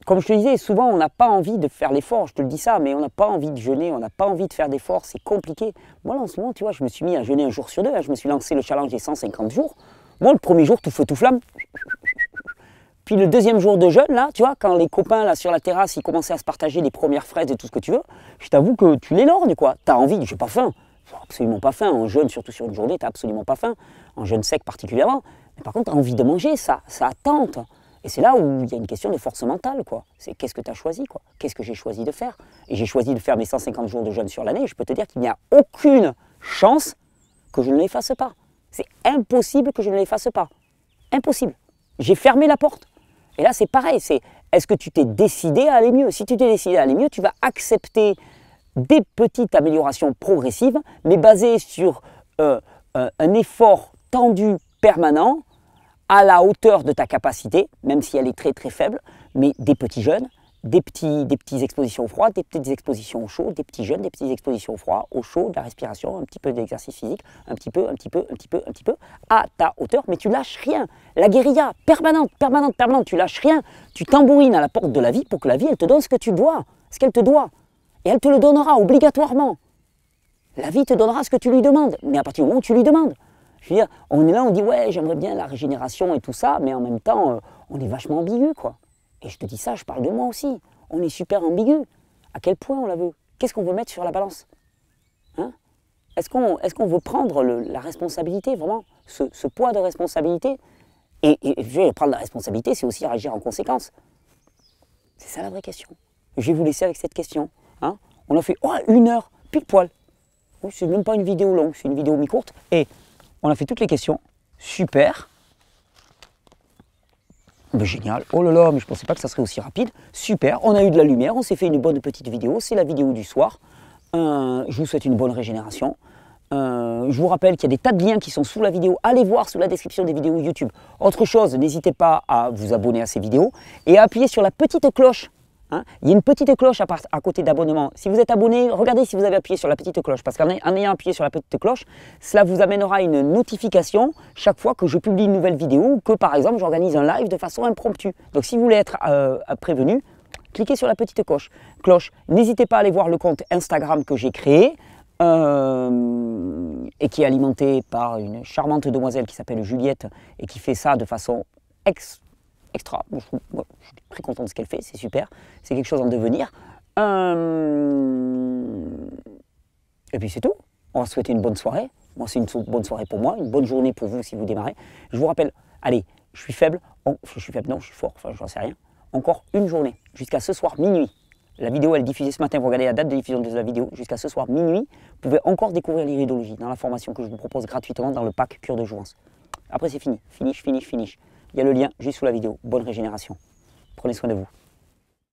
A: Comme je te disais, souvent on n'a pas envie de faire l'effort, je te le dis ça, mais on n'a pas envie de jeûner, on n'a pas envie de faire d'efforts, c'est compliqué. Moi là en ce moment, tu vois, je me suis mis à jeûner un jour sur deux, hein, je me suis lancé le challenge des 150 jours. Moi le premier jour, tout feu, tout flamme. Puis le deuxième jour de jeûne, là, tu vois, quand les copains là sur la terrasse, ils commençaient à se partager les premières fraises et tout ce que tu veux, je t'avoue que tu les lorgnes, quoi. T'as envie, j'ai pas faim, absolument pas faim. En jeûne, surtout sur une journée, t'as absolument pas faim. En jeûne sec particulièrement. Mais par contre, t'as envie de manger, ça tente. Et c'est là où il y a une question de force mentale, quoi. C'est qu'est-ce que tu as choisi, quoi. Qu'est-ce que j'ai choisi de faire? Et j'ai choisi de faire mes 150 jours de jeûne sur l'année. Je peux te dire qu'il n'y a aucune chance que je ne les fasse pas. C'est impossible que je ne les fasse pas. Impossible. J'ai fermé la porte. Et là, c'est pareil. C'est est-ce que tu t'es décidé à aller mieux? Si tu t'es décidé à aller mieux, tu vas accepter des petites améliorations progressives, mais basées sur un effort tendu permanent à la hauteur de ta capacité, même si elle est très très faible, mais des petits jeûnes, des petites expositions au froid, des petites expositions au chaud, des petits jeûnes, des petites expositions au froid, au chaud, de la respiration, un petit peu d'exercice physique, un petit peu, à ta hauteur, mais tu lâches rien. La guérilla, permanente, tu lâches rien. Tu tambourines à la porte de la vie pour que la vie, elle te donne ce que tu dois, ce qu'elle te doit. Et elle te le donnera obligatoirement. La vie te donnera ce que tu lui demandes, mais à partir du moment où tu lui demandes. Je veux dire, on est là, on dit ouais, j'aimerais bien la régénération et tout ça, mais en même temps, on est vachement ambigu, quoi. Et je te dis ça, je parle de moi aussi. On est super ambigu. À quel point on la veut? Qu'est-ce qu'on veut mettre sur la balance? Hein? Est-ce qu'on veut prendre la responsabilité, vraiment, ce poids de responsabilité? Et je vais prendre la responsabilité, c'est aussi agir en conséquence. C'est ça la vraie question. Je vais vous laisser avec cette question. Hein? On a fait 1 heure, pile poil. Oui, c'est même pas une vidéo longue, c'est une vidéo mi-courte. Et on a fait toutes les questions. Super. Ben, génial. Oh là là, mais je ne pensais pas que ça serait aussi rapide. Super. On a eu de la lumière, on s'est fait une bonne petite vidéo. C'est la vidéo du soir. Je vous souhaite une bonne régénération. Je vous rappelle qu'il y a des tas de liens qui sont sous la vidéo. Allez voir sous la description des vidéos YouTube. Autre chose, n'hésitez pas à vous abonner à ces vidéos et à appuyer sur la petite cloche. Hein, il y a une petite cloche à côté d'abonnement. Si vous êtes abonné, regardez si vous avez appuyé sur la petite cloche. Parce qu'en ayant appuyé sur la petite cloche, cela vous amènera une notification chaque fois que je publie une nouvelle vidéo ou que par exemple j'organise un live de façon impromptue. Donc si vous voulez être prévenu, cliquez sur la petite cloche. N'hésitez pas à aller voir le compte Instagram que j'ai créé et qui est alimenté par une charmante demoiselle qui s'appelle Juliette et qui fait ça de façon extra. Moi, je suis très content de ce qu'elle fait, c'est super, c'est quelque chose en devenir. Et puis c'est tout. On va se souhaiter une bonne soirée. Moi, c'est une bonne soirée pour moi, une bonne journée pour vous si vous démarrez. Je vous rappelle, allez, je suis faible, non, je suis fort, enfin, j'en sais rien. Encore une journée, jusqu'à ce soir minuit. La vidéo, elle est diffusée ce matin, vous regardez la date de diffusion de la vidéo, jusqu'à ce soir minuit, vous pouvez encore découvrir l'iridologie dans la formation que je vous propose gratuitement dans le pack cure de jouvence. Après, c'est fini, finish. Il y a le lien juste sous la vidéo. Bonne régénération. Prenez soin de vous.